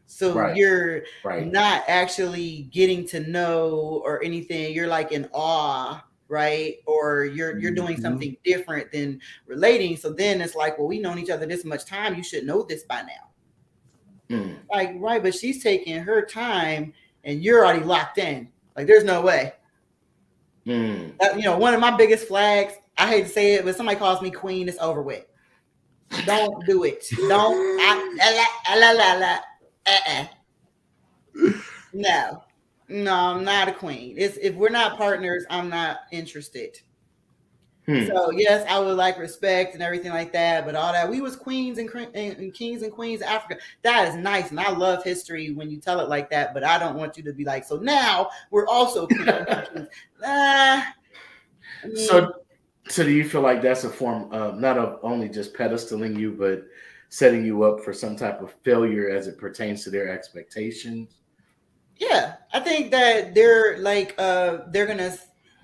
So Right. you're Right. not actually getting to know or anything. You're like in awe, right? Or you're doing something different than relating. So then it's like, well, we've known each other this much time. You should know this by now. Like, right, but she's taking her time and you're already locked in. Like, there's no way. That, one of my biggest flags, I hate to say it, but somebody calls me queen, it's over with. Don't do it. Don't. No, I'm not a queen. If we're not partners, I'm not interested. So yes, I would like respect and everything like that, but all that, we was queens and kings and queens of Africa. That is nice, and I love history when you tell it like that. But I don't want you to be like, so now we're also queens and kings. So do you feel like that's a form of not only just pedestaling you, but setting you up for some type of failure as it pertains to their expectations? Yeah, I think that they're like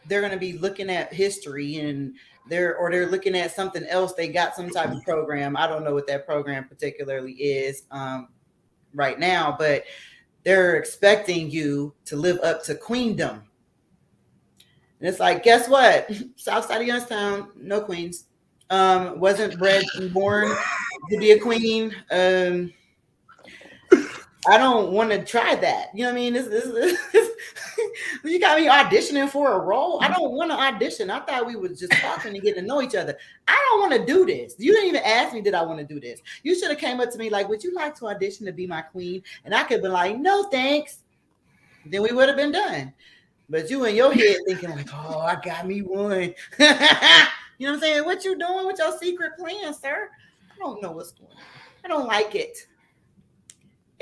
they're gonna be looking at history and they're looking at something else. They got some type of program. I don't know what that program particularly is right now, but they're expecting you to live up to queendom. And it's like, guess what? South side of Youngstown, no queens. Wasn't bred and born to be a queen. I don't want to try that. You know what I mean? You got me auditioning for a role. I don't want to audition. I thought we were just talking and getting to know each other. I don't want to do this. You didn't even ask me, did I want to do this? You should have came up to me like, would you like to audition to be my queen? And I could have been like, no, thanks. Then we would have been done. But you in your head thinking like, oh, I got me one. You know what I'm saying? What you doing with your secret plan, sir? I don't know what's going on. I don't like it.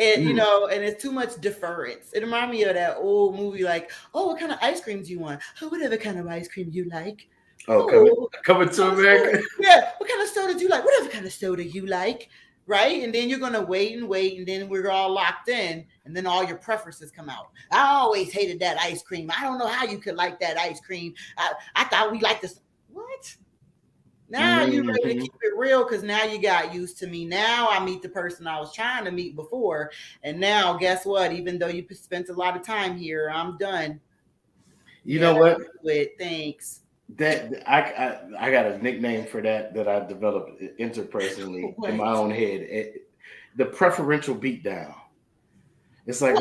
And and it's too much deference. It reminds me of that old movie, like, oh, what kind of ice cream do you want? Oh, whatever kind of ice cream you like. Coming to America. Yeah, what kind of soda do you like? Whatever kind of soda you like, right? And then you're gonna wait, and then we're all locked in, and then all your preferences come out. I always hated that ice cream. I don't know how you could like that ice cream. I thought we liked this. What? Now you're ready to keep it real because now you got used to me. Now I meet the person I was trying to meet before. And now guess what? Even though you spent a lot of time here, I'm done. You know what? Thanks. That I got a nickname for that I developed interpersonally in my own head. The preferential beatdown. It's like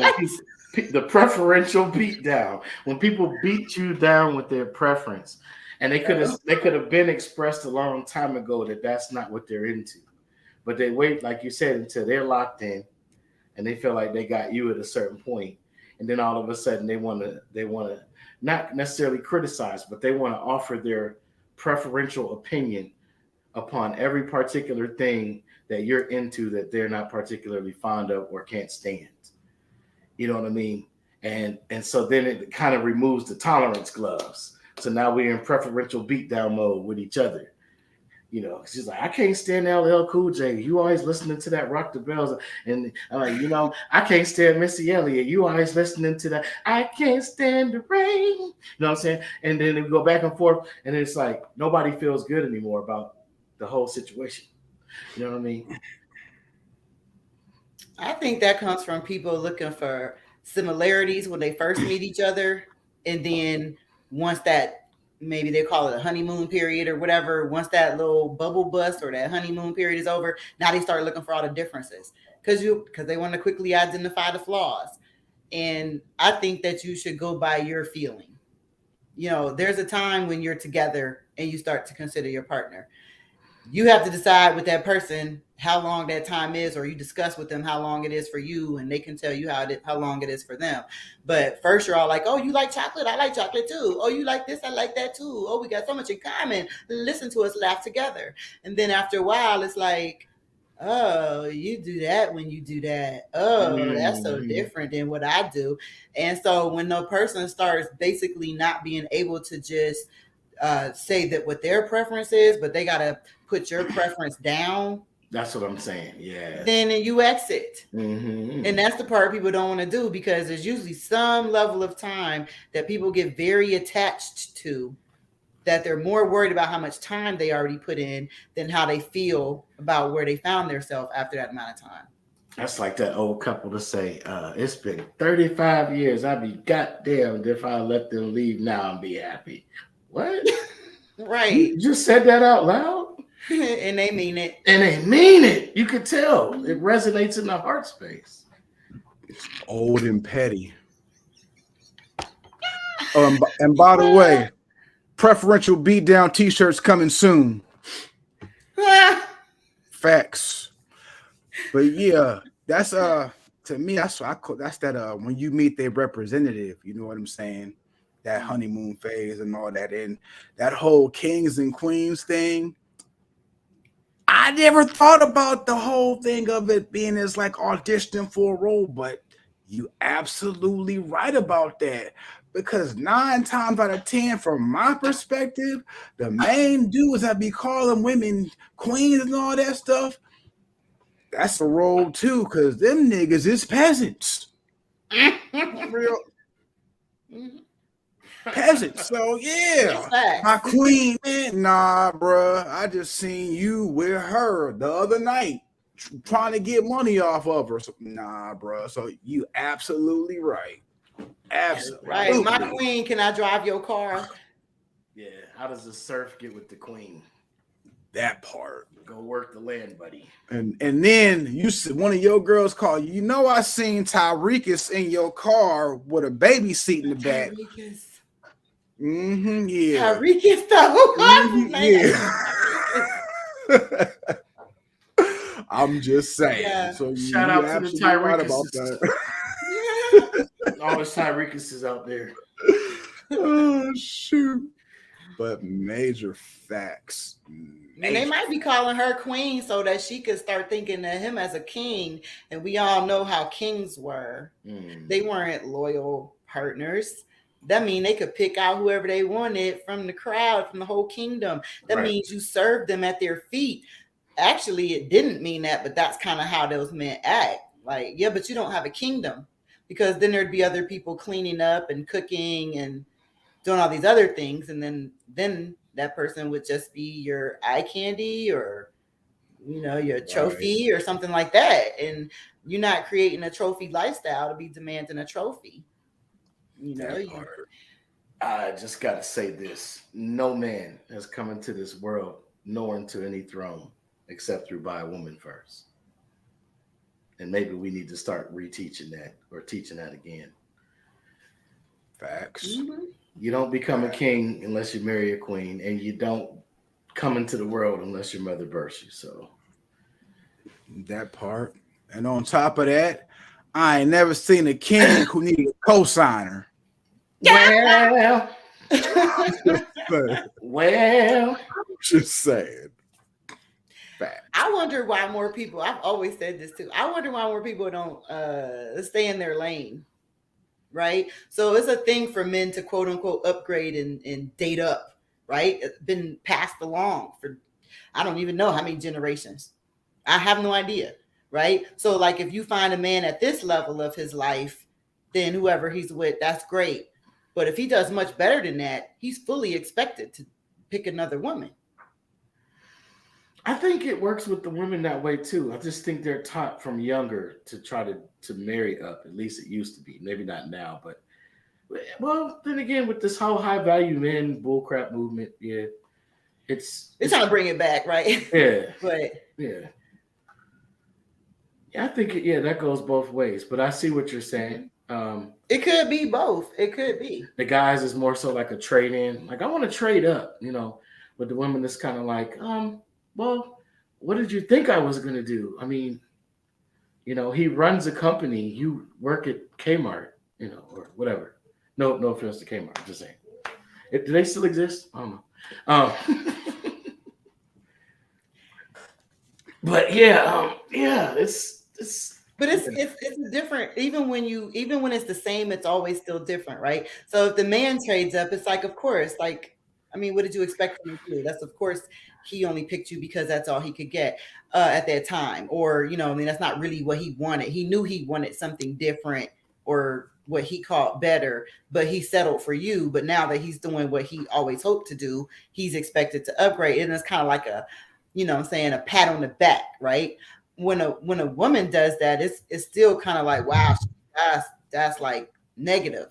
the preferential beatdown. When people beat you down with their preference. And they could have been expressed a long time ago that that's not what they're into, but they wait, like you said, until they're locked in, and they feel like they got you at a certain point, and then all of a sudden they want to not necessarily criticize, but they want to offer their preferential opinion upon every particular thing that you're into that they're not particularly fond of or can't stand. You know what I mean? And so then it kind of removes the tolerance gloves. So now we're in preferential beatdown mode with each other. She's like, I can't stand LL Cool J. You always listening to that Rock the Bells. And I can't stand Missy Elliott. You always listening to that. I can't stand the rain. You know what I'm saying? And then we go back and forth. And it's like, nobody feels good anymore about the whole situation. You know what I mean? I think that comes from people looking for similarities when they first meet each other. And then once that, maybe they call it a honeymoon period or whatever, once that little bubble bust or that honeymoon period is over, now they start looking for all the differences because they want to quickly identify the flaws. And I think that you should go by your feeling. There's a time when you're together and you start to consider your partner. You have to decide with that person how long that time is, or you discuss with them how long it is for you, and they can tell you how long it is for them. But first, you're all like, oh, you like chocolate? I like chocolate too. Oh, you like this? I like that too. Oh, we got so much in common. Listen to us laugh together. And then after a while, it's like, oh, you do that when you do that. Oh, that's so different than what I do. And so when the person starts basically not being able to just say that what their preference is, but they got to put your preference down That's what I'm saying. Yeah. Then you exit. Mm-hmm. And that's the part people don't want to do, because there's usually some level of time that people get very attached to, that they're more worried about how much time they already put in than how they feel about where they found themselves after that amount of time. That's like that old couple to say, it's been 35 years. I'd be goddamned if I let them leave now and be happy. What? Right. You just said that out loud? And they mean it. And they mean it. You could tell. It resonates in the heart space. It's old and petty. And by the way, preferential beatdown t-shirts coming soon. Facts. But yeah, that's to me, that's what I call, that's that when you meet their representative, you know what I'm saying? That honeymoon phase and all that, and that whole kings and queens thing. I never thought about the whole thing of it being as like auditioning for a role, but you absolutely right about that. Because 9 times out of 10, from my perspective, the main dudes that be calling women queens and all that stuff, that's a role too, because them niggas is peasants. Real peasants. So yeah, my queen, man, nah, bruh. I just seen you with her the other night trying to get money off of her. So, nah, bruh. So you absolutely right. Absolutely right. My queen, can I drive your car? Yeah. How does the serf get with the queen? That part. Go work the land, buddy. And then you said one of your girls called you. You know, I seen Tyrekus in your car with a baby seat in the back. Mm-hmm. Yeah. Tyrekus though. Yeah. I'm just saying. Yeah. So shout out to the Tyrekus right about that. All the Tyrekus out there. Oh shoot. But major facts. And they might be calling her queen so that she could start thinking of him as a king. And we all know how kings were. They weren't loyal partners. That means they could pick out whoever they wanted from the crowd, from the whole kingdom. That means you served them at their feet. Actually, it didn't mean that, but that's kind of how those men act. Like, yeah, but you don't have a kingdom, because then there'd be other people cleaning up and cooking and doing all these other things. And then that person would just be your eye candy, or, you know, your trophy or something like that. And you're not creating a trophy lifestyle to be demanding a trophy. You know, I just got to say this. No man has come into this world nor into any throne except through by a woman first. And maybe we need to start reteaching that, or teaching that again. Facts. You don't become a king unless you marry a queen, and you don't come into the world unless your mother births you. So that part. And on top of that, I ain't never seen a king who needed a co-signer. Well, just saying. Fact. I wonder why more people, I've always said this too, I wonder why more people don't stay in their lane, right? So it's a thing for men to quote unquote upgrade and date up, right? It's been passed along for, I don't even know how many generations. I have no idea, right? So like if you find a man at this level of his life, then whoever he's with, that's great. But if he does much better than that, he's fully expected to pick another woman. I think it works with the women that way too. I just think they're taught from younger to try to marry up. At least it used to be. Maybe not now, but well, then again, with this whole high value men bullcrap movement, yeah, it's trying to bring it back, right? Yeah, but yeah, I think that goes both ways. But I see what you're saying. It could be both. It could be. The guys is more so like a trade in. Like I want to trade up, you know. But the women is kind of like, well, what did you think I was going to do? I mean, you know, he runs a company. You work at Kmart, you know, or whatever. No offense to Kmart. I'm just saying. Do they still exist? I don't know. But yeah, it's. But it's different. Even when it's the same, it's always still different, right? So if the man trades up, it's like, of course, like I mean, what did you expect him to do? That's, of course, he only picked you because that's all he could get at that time. Or, I mean, that's not really what he wanted. He knew he wanted something different or what he called better, but he settled for you. But now that he's doing what he always hoped to do, he's expected to upgrade. And it's kind of like a, I'm saying, a pat on the back, right? When a woman does that, it's still kind of like, wow, that's like negative.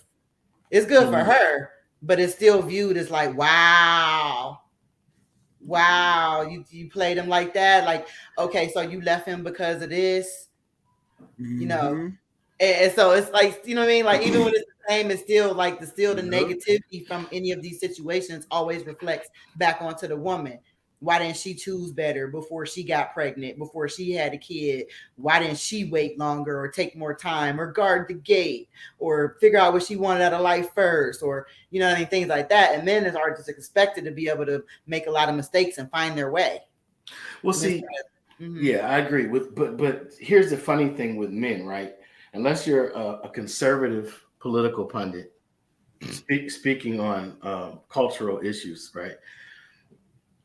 It's good for her, but it's still viewed as like, wow, you played him like that. Like, okay, so you left him because of this, and so it's like, what I mean? Like, even when it's the same, it's still like the negativity from any of these situations always reflects back onto the woman. Why didn't she choose better before she got pregnant, before she had a kid? Why didn't she wait longer or take more time or guard the gate or figure out what she wanted out of life first? Or, what I mean? Things like that. And men are just expected to be able to make a lot of mistakes and find their way. Well, see, yeah, I agree with, but here's the funny thing with men, right? Unless you're a conservative political pundit speaking on cultural issues, right?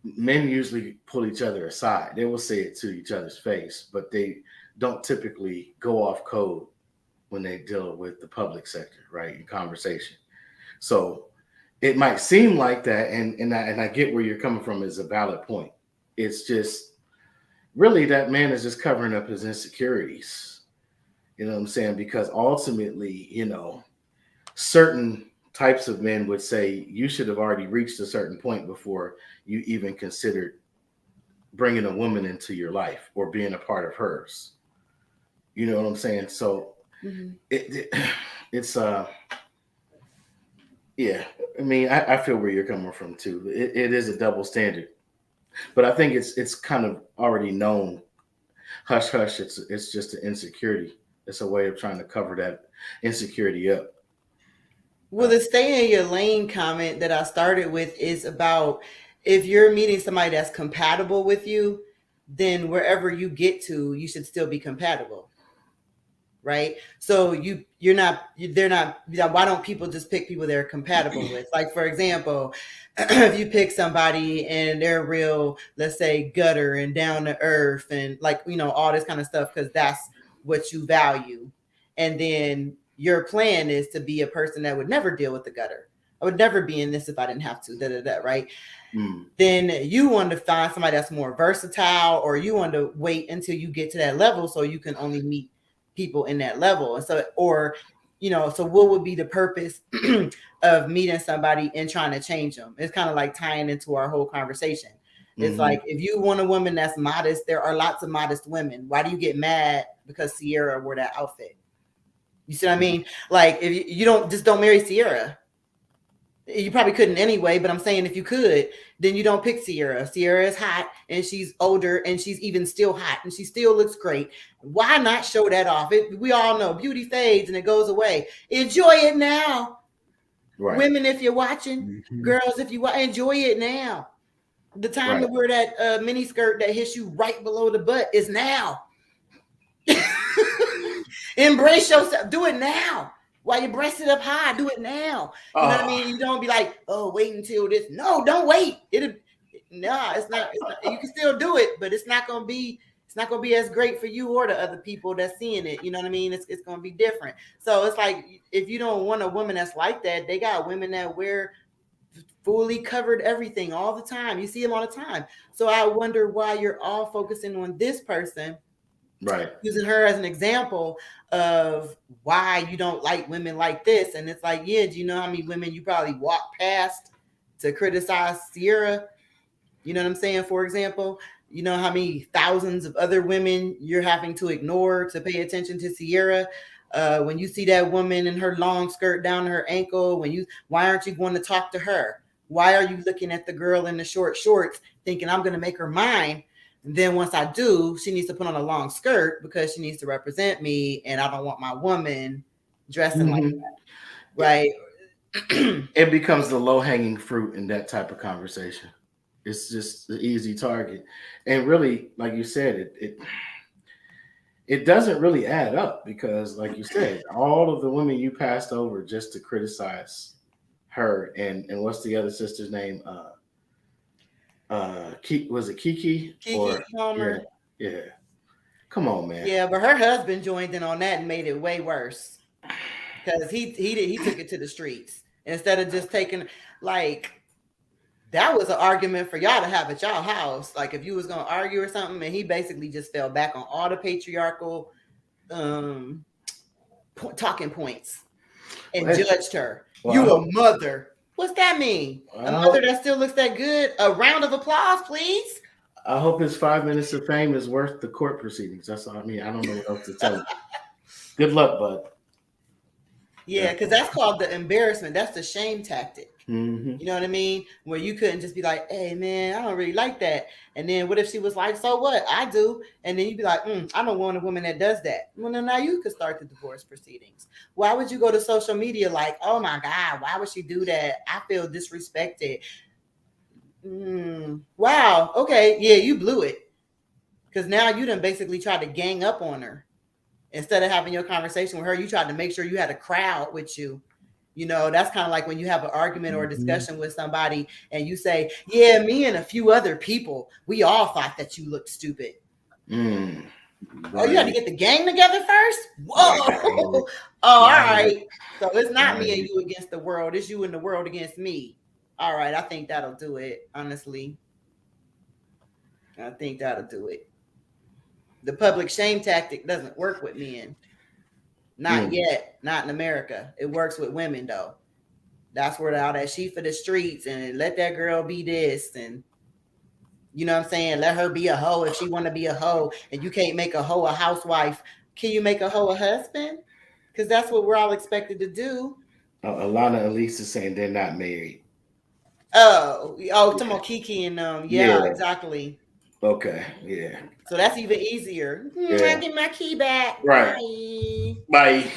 Men usually pull each other aside. They will say it to each other's face, but they don't typically go off code when they deal with the public sector, right? In conversation. So it might seem like that, and I get where you're coming from is a valid point. It's just really that man is just covering up his insecurities. You know what I'm saying? Because ultimately, certain types of men would say you should have already reached a certain point before you even considered bringing a woman into your life or being a part of hers. You know what I'm saying? So it's yeah. I mean, I feel where you're coming from too. It is a double standard, but I think it's kind of already known. Hush, hush. It's just an insecurity. It's a way of trying to cover that insecurity up. Well, the stay in your lane comment that I started with is about if you're meeting somebody that's compatible with you, then wherever you get to, you should still be compatible. Right. So they're not, why don't people just pick people they're compatible with? Like, for example, if you pick somebody and they're real, let's say gutter and down to earth and like, all this kind of stuff, because that's what you value. And then your plan is to be a person that would never deal with the gutter. I would never be in this if I didn't have to, right? Then you want to find somebody that's more versatile, or you want to wait until you get to that level so you can only meet people in that level. And so, or, so what would be the purpose of meeting somebody and trying to change them? It's kind of like tying into our whole conversation. It's like, if you want a woman that's modest, there are lots of modest women. Why do you get mad because Sierra wore that outfit? You see what I mean? Like, if you don't marry Sierra. You probably couldn't anyway, but I'm saying if you could, then you don't pick Sierra. Sierra is hot and she's older and she's even still hot and she still looks great. Why not show that off? We all know beauty fades and it goes away. Enjoy it now. Right. Women, if you're watching, girls, if you enjoy it now. The time to wear that mini skirt that hits you right below the butt is now. Embrace yourself. Do it now. While you breast it up high, do it now. You know what I mean? You don't be like, oh, wait until this. No, don't wait. It's not. You can still do it, but it's not gonna be as great for you or the other people that's seeing it. You know what I mean? It's gonna be different. So it's like, if you don't want a woman that's like that, they got women that wear fully covered everything all the time. You see them all the time. So I wonder why you're all focusing on this person. Right. Using her as an example of why you don't like women like this. And it's like, yeah, do you know how many women you probably walk past to criticize Sierra? You know what I'm saying? For example, you know how many thousands of other women you're having to ignore to pay attention to Sierra? When you see that woman in her long skirt down to her ankle, why aren't you going to talk to her? Why are you looking at the girl in the short shorts thinking I'm going to make her mine? And then once I do, she needs to put on a long skirt because she needs to represent me, and I don't want my woman dressing like that, right? It becomes the low-hanging fruit in that type of conversation. It's just the easy target, and really, like you said, it doesn't really add up because, like you said, all of the women you passed over just to criticize her and what's the other sister's name? Was it Kiki? Kiki Palmer. Yeah. Come on, man. Yeah, but her husband joined in on that and made it way worse because he took it to the streets instead of just taking like. That was an argument for y'all to have at y'all house. Like if you was gonna argue or something, and he basically just fell back on all the patriarchal talking points and judged her. Well, you a mother. What's that mean? A mother that still looks that good? A round of applause, please. I hope his 5 minutes of fame is worth the court proceedings. That's all I mean. I don't know what else to tell you. Good luck, bud. Yeah, because that's called the embarrassment. That's the shame tactic. Mm-hmm. You know what I mean? Where you couldn't just be like, hey, man, I don't really like that. And then what if she was like, so what? I do. And then you'd be like, I don't want a woman that does that. Well, then now you could start the divorce proceedings. Why would you go to social media like, oh, my God, why would she do that? I feel disrespected. Wow. Okay. Yeah, you blew it. Because now you done basically tried to gang up on her. Instead of having your conversation with her, you tried to make sure you had a crowd with you. You know, that's kind of like when you have an argument or a discussion with somebody and you say, yeah, me and a few other people, we all thought that you looked stupid. Right. Oh, you had to get the gang together first? Whoa. Oh, all right. So it's not me and you against the world. It's you and the world against me. All right. I think that'll do it. Honestly. I think that'll do it. The public shame tactic doesn't work with men. Not yet. Not in America. It works with women, though. That's where all that she for the streets and let that girl be this. And you know what I'm saying? Let her be a hoe if she want to be a hoe. And you can't make a hoe a housewife. Can you make a hoe a husband? Because that's what we're all expected to do. Alana and Lisa saying they're not married. Talking about Kiki and yeah, exactly. Okay, yeah. So that's even easier. I get my key back. Right. Bye.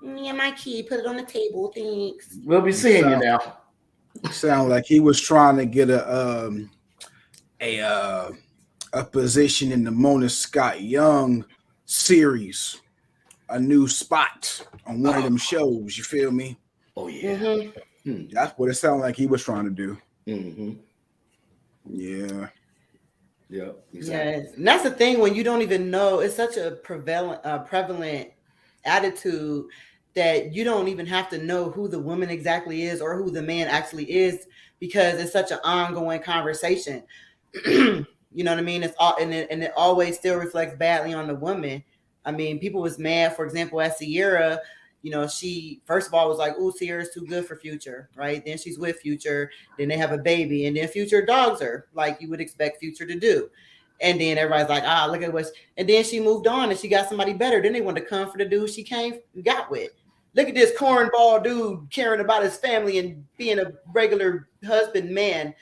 Yeah, my key. Put it on the table. Thanks. We'll be seeing you now. Sound like he was trying to get a position in the Mona Scott Young series, a new spot on one of them shows. You feel me? Oh yeah. Mm-hmm. That's what it sounded like he was trying to do. Mm-hmm. Yeah. Yep. Exactly. Yes, and that's the thing when you don't even know. It's such a prevalent attitude that you don't even have to know who the woman exactly is or who the man actually is because it's such an ongoing conversation. You know what I mean? It's all and it always still reflects badly on the woman. I mean, people was mad, for example, at Sierra. You know, she first of all was like, "Oh, Sierra's too good for Future," right? Then she's with Future. Then they have a baby, and then Future dogs her like you would expect Future to do. And then everybody's like, look at what. And then she moved on, and she got somebody better. Then they wanted to come for the dude she got with. Look at this cornball dude caring about his family and being a regular husband man.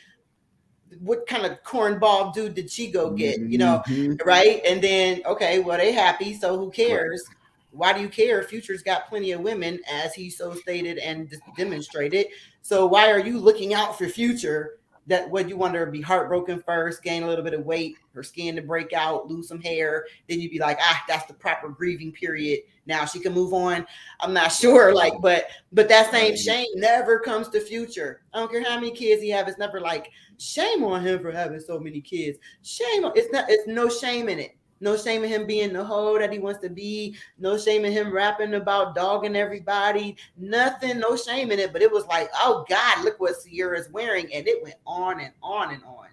What kind of cornball dude did she go get? You know, right? And then okay, well they happy, so who cares? Right. Why do you care? Future's got plenty of women, as he so stated and demonstrated. So why are you looking out for Future? That what you want her to be heartbroken first, gain a little bit of weight, her skin to break out, lose some hair. Then you'd be like, that's the proper grieving period. Now she can move on. I'm not sure, but that same shame never comes to Future. I don't care how many kids he have. It's never like shame on him for having so many kids. It's no shame in it. No shame in him being the hoe that he wants to be. No shame in him rapping about dogging everybody. Nothing, no shame in it. But it was like, oh God, look what Sierra's wearing. And it went on and on and on.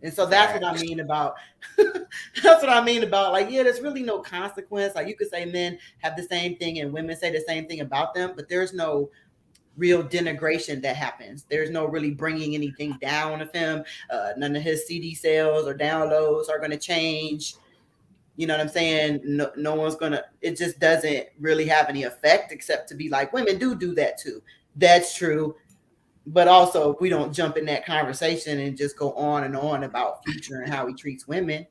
And so that's what I mean about, like, yeah, there's really no consequence. Like you could say men have the same thing and women say the same thing about them, but there's no real denigration that happens. There's no really bringing anything down of him. None of his CD sales or downloads are going to change. You know what I'm saying? No one's gonna, it just doesn't really have any effect except to be like, women do that too. That's true. But also we don't jump in that conversation and just go on and on about Future and how he treats women.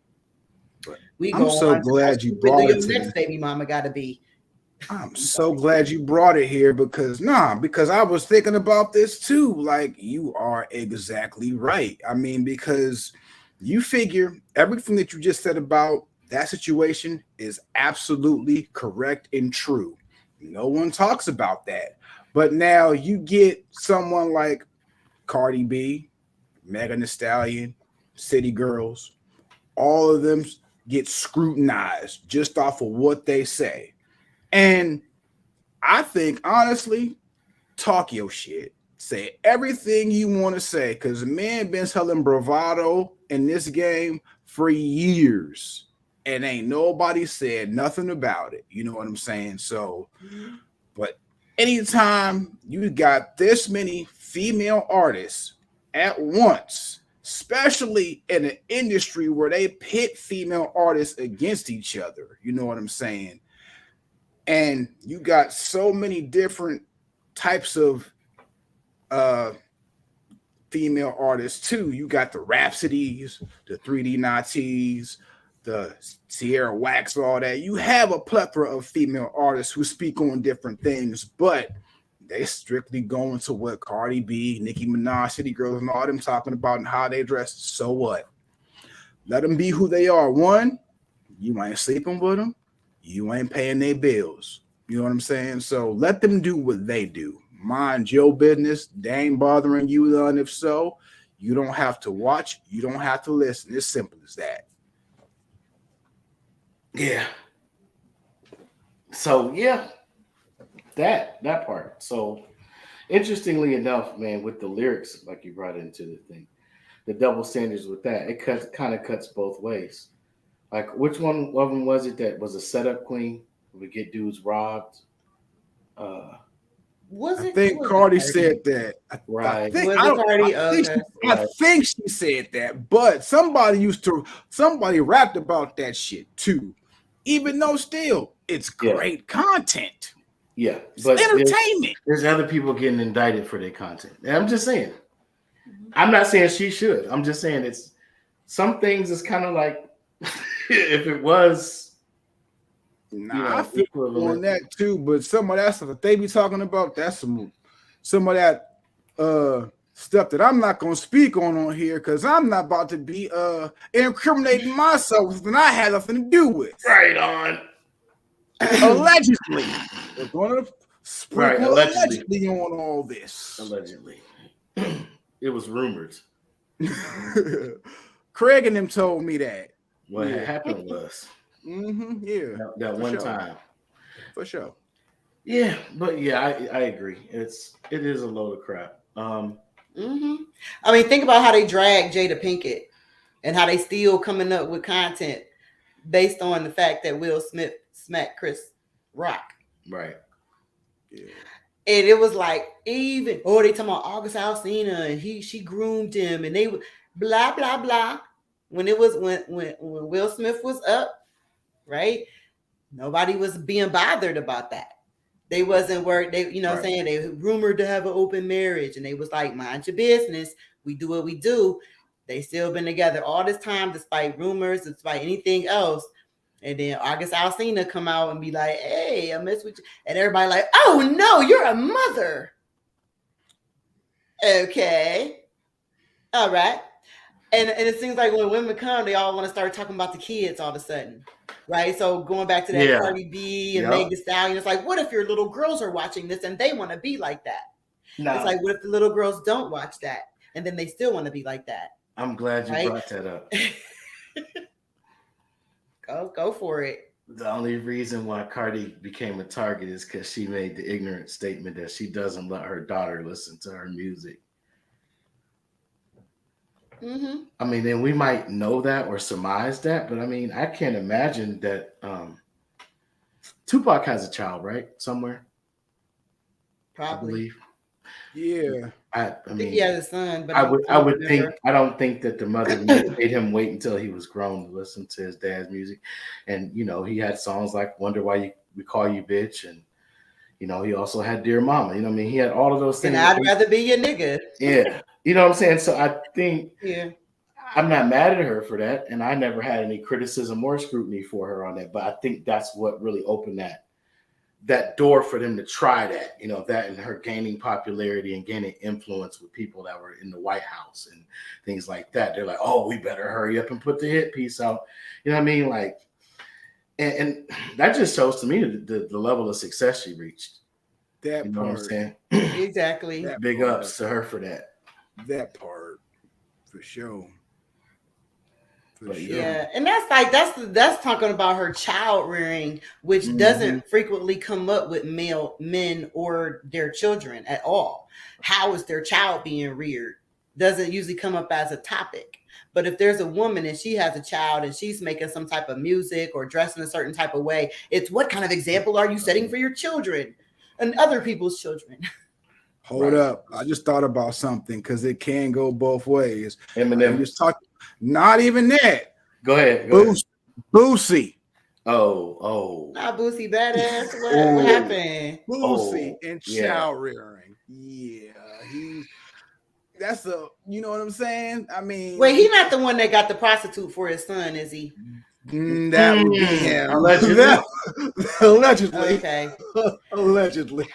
I'm so glad you brought it to next baby mama gotta be. I'm so glad you brought it here because I was thinking about this too. Like you are exactly right. I mean, because you figure everything that you just said about that situation is absolutely correct and true. No one talks about that. But now you get someone like Cardi B, Megan Thee Stallion, City Girls, all of them get scrutinized just off of what they say. And I think, honestly, talk your shit. Say everything you want to say, because the man been selling bravado in this game for years, and ain't nobody said nothing about it. You know what I'm saying? So, but anytime you got this many female artists at once, especially in an industry where they pit female artists against each other, you know what I'm saying? And you got so many different types of female artists too. You got the Rhapsodies, the 3D Natis, the Sierra Wax, all that. You have a plethora of female artists who speak on different things, but they strictly go into what Cardi B, Nicki Minaj, City Girls, and all them talking about and how they dress. So what? Let them be who they are. One, you ain't sleeping with them. You ain't paying their bills. You know what I'm saying? So let them do what they do. Mind your business. They ain't bothering you none. If so, you don't have to watch. You don't have to listen. It's simple as that. Yeah. So yeah, that part. So interestingly enough, man, with the lyrics, like you brought into the thing, the double standards with that, it kind of cuts both ways. Like, which one of them was it that was a setup queen? Would get dudes robbed? I think Cardi said that. Right. I think she said that, but somebody rapped about that shit too. Even though still, it's great content. Yeah, but entertainment. There's other people getting indicted for their content. And I'm just saying. I'm not saying she should. I'm just saying it's some things is kind of like if it was. I feel on that too, but some of that stuff that they be talking about, that's some of that stuff that I'm not gonna speak on here because I'm not about to be incriminating myself and I had nothing to do with. Right on. Allegedly. We're gonna sprinkle allegedly on all this. Allegedly. It was rumored. Craig and them told me that. What had happened was. Yeah, that one time, for sure. Yeah, but yeah, I agree. It is a load of crap. I mean, think about how they drag Jada Pinkett and how they still coming up with content based on the fact that Will Smith smacked Chris Rock. Right. Yeah. And it was like they talking about August Alsina and she groomed him and they blah blah blah. When Will Smith was up. Right? Nobody was being bothered about that. They wasn't worried. They, saying they rumored to have an open marriage, and they was like, mind your business. We do what we do. They still been together all this time, despite rumors, despite anything else. And then August Alsina come out and be like, hey, I mess with you. And everybody like, oh no, you're a mother. Okay. All right. And it seems like when women come, they all want to start talking about the kids all of a sudden. Right. So going back to that Cardi B and Megan Thee Stallion, it's like, what if your little girls are watching this and they want to be like that? No. It's like, what if the little girls don't watch that and then they still want to be like that? I'm glad you brought that up. Go for it. The only reason why Cardi became a target is because she made the ignorant statement that she doesn't let her daughter listen to her music. I mean, then we might know that or surmise that, but I mean, I can't imagine that Tupac has a child, right? Somewhere. Probably. Yeah. I mean, he has a son, but I would think, I don't think that the mother made him wait until he was grown to listen to his dad's music. And, he had songs like Wonder Why We Call You Bitch. And, he also had Dear Mama. I mean, he had all of those things. And I'd rather be your nigga. Yeah. You know what I'm saying? So I think I'm not mad at her for that. And I never had any criticism or scrutiny for her on that. But I think that's what really opened that door for them to try that, that and her gaining popularity and gaining influence with people that were in the White House and things like that. They're like, oh, we better hurry up and put the hit piece out. You know what I mean? Like, and that just shows to me the level of success she reached. That You know what I'm part. saying? Exactly. That Big part. ups to her for that. That part. For sure. For But sure. Yeah, and that's talking about her child rearing, which doesn't frequently come up with male men or their children at all. How is their child being reared? Doesn't usually come up as a topic. But if there's a woman and she has a child and she's making some type of music or dressing a certain type of way, it's what kind of example are you setting for your children and other people's children? Hold up. I just thought about something because it can go both ways. Eminem. Just talk. Not even that. Go ahead. Go ahead. Boosie. Oh. Not Boosie badass. What happened? Boosie and yeah. child rearing. Yeah, that's a, you know what I'm saying? I mean, Wait, he's not the one that got the prostitute for his son, is he? That would be him. Allegedly. Allegedly. Okay. Allegedly.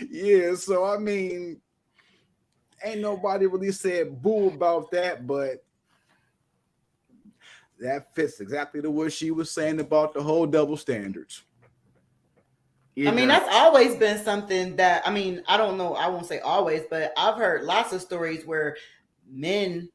Yeah, so I mean, ain't nobody really said boo about that, but that fits exactly to what she was saying about the whole double standards. I mean, that's always been something that, I mean, I don't know, I won't say always, but I've heard lots of stories where men,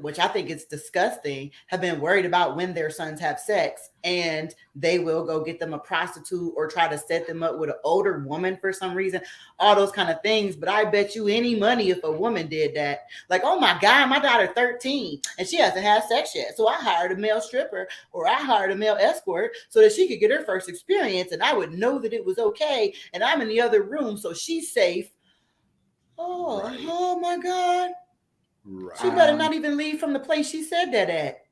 which I think is disgusting, have been worried about when their sons have sex, and they will go get them a prostitute or try to set them up with an older woman for some reason, all those kind of things. But I bet you any money if a woman did that, like, oh my God, my daughter 13 and she hasn't had sex yet, so I hired a male stripper or I hired a male escort so that she could get her first experience, and I would know that it was okay, and I'm in the other room so she's safe. Oh my God. Right. She better not even leave from the place she said that at.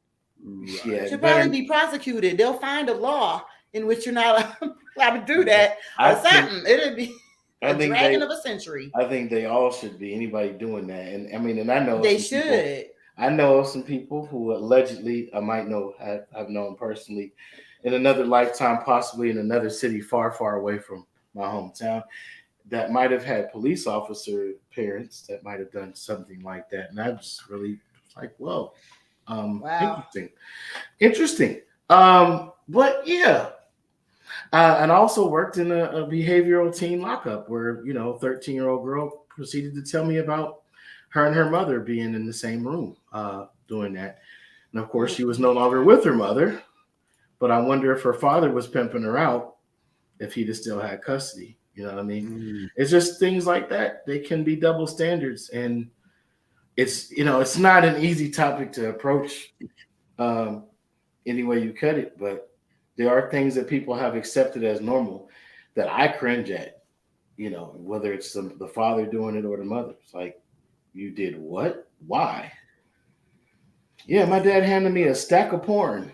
Right. Yeah, She'll probably be prosecuted. They'll find a law in which you're not allowed to do that or something. It'll be a dragon of a century. I think they all should be. Anybody doing that, and I mean, and I know they should. I know some people who allegedly I might know have known personally in another lifetime, possibly in another city far, far away from my hometown, that might have had police officer parents that might have done something like that. And I just really like, whoa, wow, interesting. But yeah, and I also worked in a behavioral teen lockup where, 13-year-old girl proceeded to tell me about her and her mother being in the same room doing that. And of course, she was no longer with her mother, but I wonder if her father was pimping her out if he'd have still had custody. You know what I mean? It's just things like that. They can be double standards, and it's not an easy topic to approach any way you cut it, but there are things that people have accepted as normal that I cringe at, whether it's the father doing it or the mother. It's like, you did what? Why? Yeah, my dad handed me a stack of porn.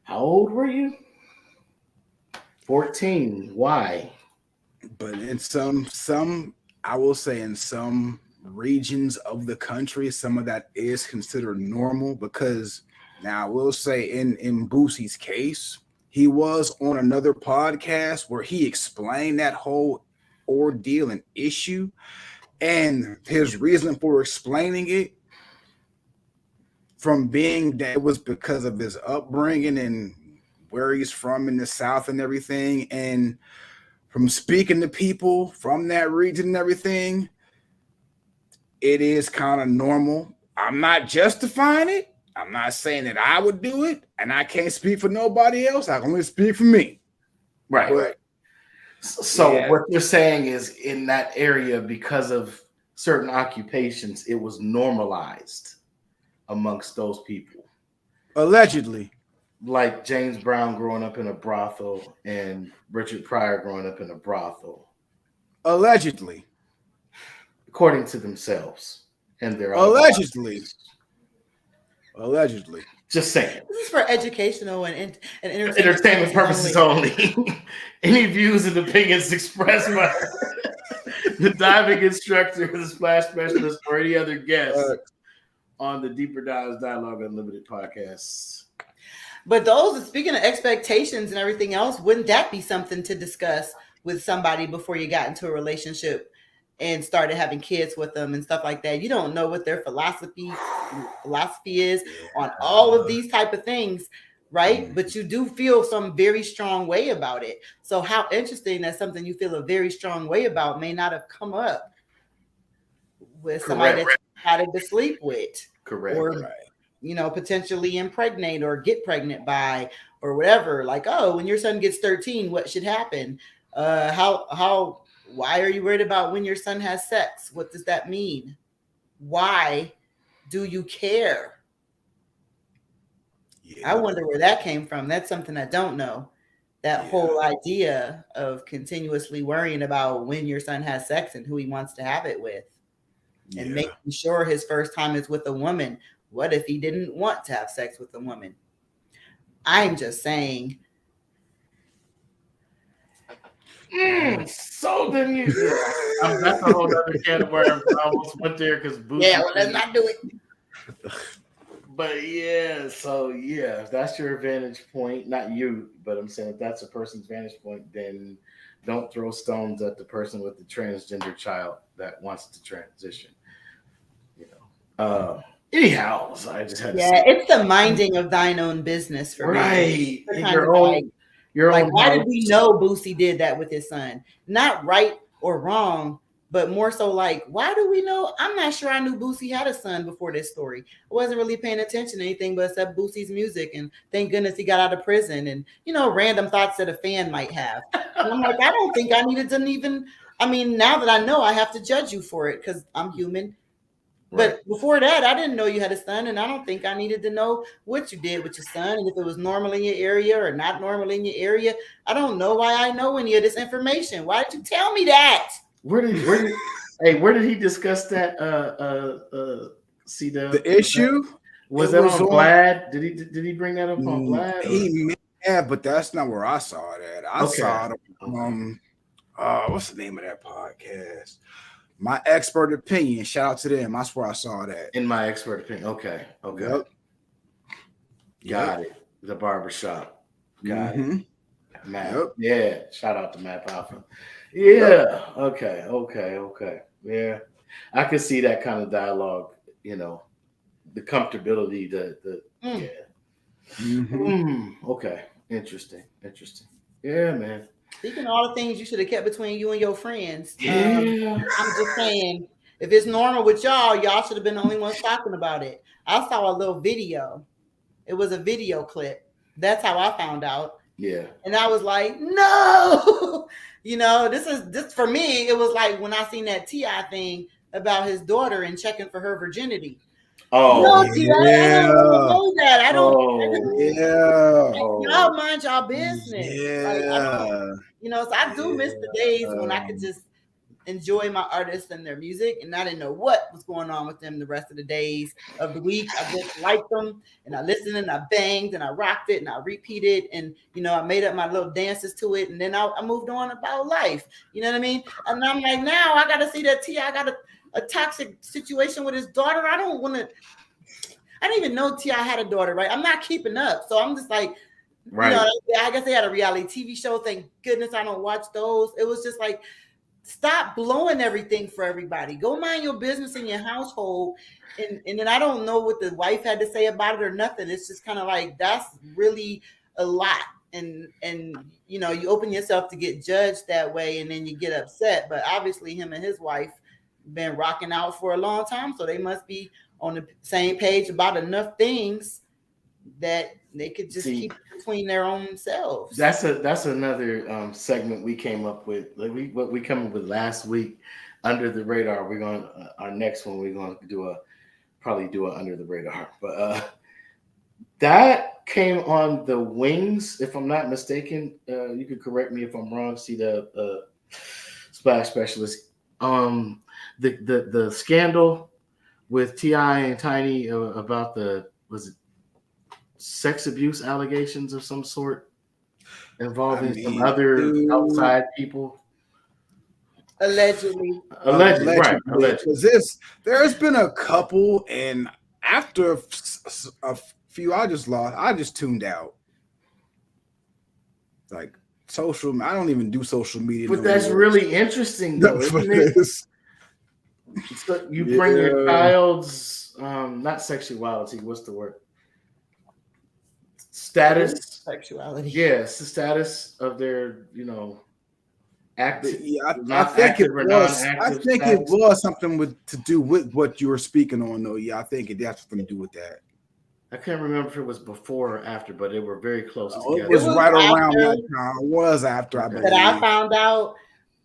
How old were you? 14. Why? But in some, I will say in some regions of the country, some of that is considered normal, because now I will say in Boosie's case, he was on another podcast where he explained that whole ordeal and issue, and his reason for explaining it from being that it was because of his upbringing and where he's from in the South and everything, and from speaking to people from that region and everything, it is kind of normal. I'm not justifying it. I'm not saying that I would do it, and I can't speak for nobody else. I can only speak for me. Right. But, so what you're saying is, in that area, because of certain occupations, it was normalized amongst those people. Allegedly. Like James Brown growing up in a brothel and Richard Pryor growing up in a brothel. Allegedly. According to themselves. And their allegedly. Just saying. This is for educational and entertainment purposes only. Any views and opinions expressed by the diving instructor, the splash specialist, or any other guest on the Deeper Dives Dialogue Unlimited podcast. But speaking of expectations and everything else, wouldn't that be something to discuss with somebody before you got into a relationship and started having kids with them and stuff like that? You don't know what their philosophy is on all of these type of things. right? But you do feel some very strong way about it. So how interesting that something you feel a very strong way about may not have come up with somebody that you decided to sleep with, or potentially impregnate or get pregnant by, or whatever. Like, oh, when your son gets 13, what should happen? Why are you worried about when your son has sex? What does that mean? Why do you care? I wonder where that came from. That's something I don't know. That whole idea of continuously worrying about when your son has sex and who he wants to have it with, and making sure his first time is with a woman. What if he didn't want to have sex with a woman? I'm just saying. So then you, that's a whole other can of worms. I almost went there because let's not do it. But if that's your vantage point, not you, but I'm saying if that's a person's vantage point, then don't throw stones at the person with the transgender child that wants to transition. Anyhow, so I just had to say it's the minding of thine own business for me. Right. Your own. Why did we know Boosie did that with his son? Not right or wrong, but more so like, why do we know? I'm not sure I knew Boosie had a son before this story. I wasn't really paying attention to anything but except Boosie's music, and thank goodness he got out of prison, and random thoughts that a fan might have. And I'm like, I don't think I needed to even. I mean, now that I know, I have to judge you for it because I'm human. But before that, I didn't know you had a son, and I don't think I needed to know what you did with your son, and if it was normal in your area or not normal in your area. I don't know why I know any of this information. Why did you tell me that? Where did he discuss that? The issue was that on Vlad? Did he bring that up on Vlad? He but that's not where I saw it at. I saw it on what's the name of that podcast? My Expert Opinion. Shout out to them. That's where I saw that. In My Expert Opinion. Okay. Yep. Got it. The barbershop. Got it. Matt. Yeah. Shout out to Matt Poffin. Yeah. Okay. Yeah. I could see that kind of dialogue, the comfortability, Okay. Interesting. Yeah, man. Speaking of all the things you should have kept between you and your friends, I'm just saying, if it's normal with y'all should have been the only ones talking about it. I saw a little video. It was a video clip. That's how I found out. Yeah. And I was like, no, this for me. It was like when I seen that T.I. thing about his daughter and checking for her virginity. Oh, no, T.I., I don't know that. I don't. Y'all mind y'all business. So I do miss the days when I could just enjoy my artists and their music, and I didn't know what was going on with them the rest of the days of the week. I just liked them, and I listened, and I banged, and I rocked it, and I repeated, and I made up my little dances to it, and then I moved on about life. You know what I mean? And I'm like, now I got to see that T.I. got a toxic situation with his daughter. I don't want to. I didn't even know T.I. had a daughter, right? I'm not keeping up, so I'm just like. Right. I guess they had a reality TV show. Thank goodness I don't watch those. It was just like, stop blowing everything for everybody. Go mind your business in your household. And then I don't know what the wife had to say about it or nothing. It's just kind of like, that's really a lot. And you open yourself to get judged that way, and then you get upset. But obviously him and his wife been rocking out for a long time. So they must be on the same page about enough things that they could just keep between their own selves. That's another segment we came up with. Like what we came up with last week, Under the Radar. We're going our next one. We're going to probably do an Under the Radar. But that came on the wings, if I'm not mistaken. You could correct me if I'm wrong. See the Splash Specialist. The scandal with T.I. and Tiny about was it sex abuse allegations of some sort involving some other outside people? Allegedly, right? Because there's been a couple, and after a few, I just tuned out. Like social, I don't even do social media. But that's really interesting, though, isn't it? So you bring your child's not sexuality. What's the word? status. Sexuality. Yeah, it's the status of their, active, Yeah, I not think it active or was. I non-active think it status. was something to do with what you were speaking on, though. Yeah, I think it has something to do with that. I can't remember if it was before or after, but they were very close It together. was It was right around after that time. It was after, I Okay. that I believe. found out,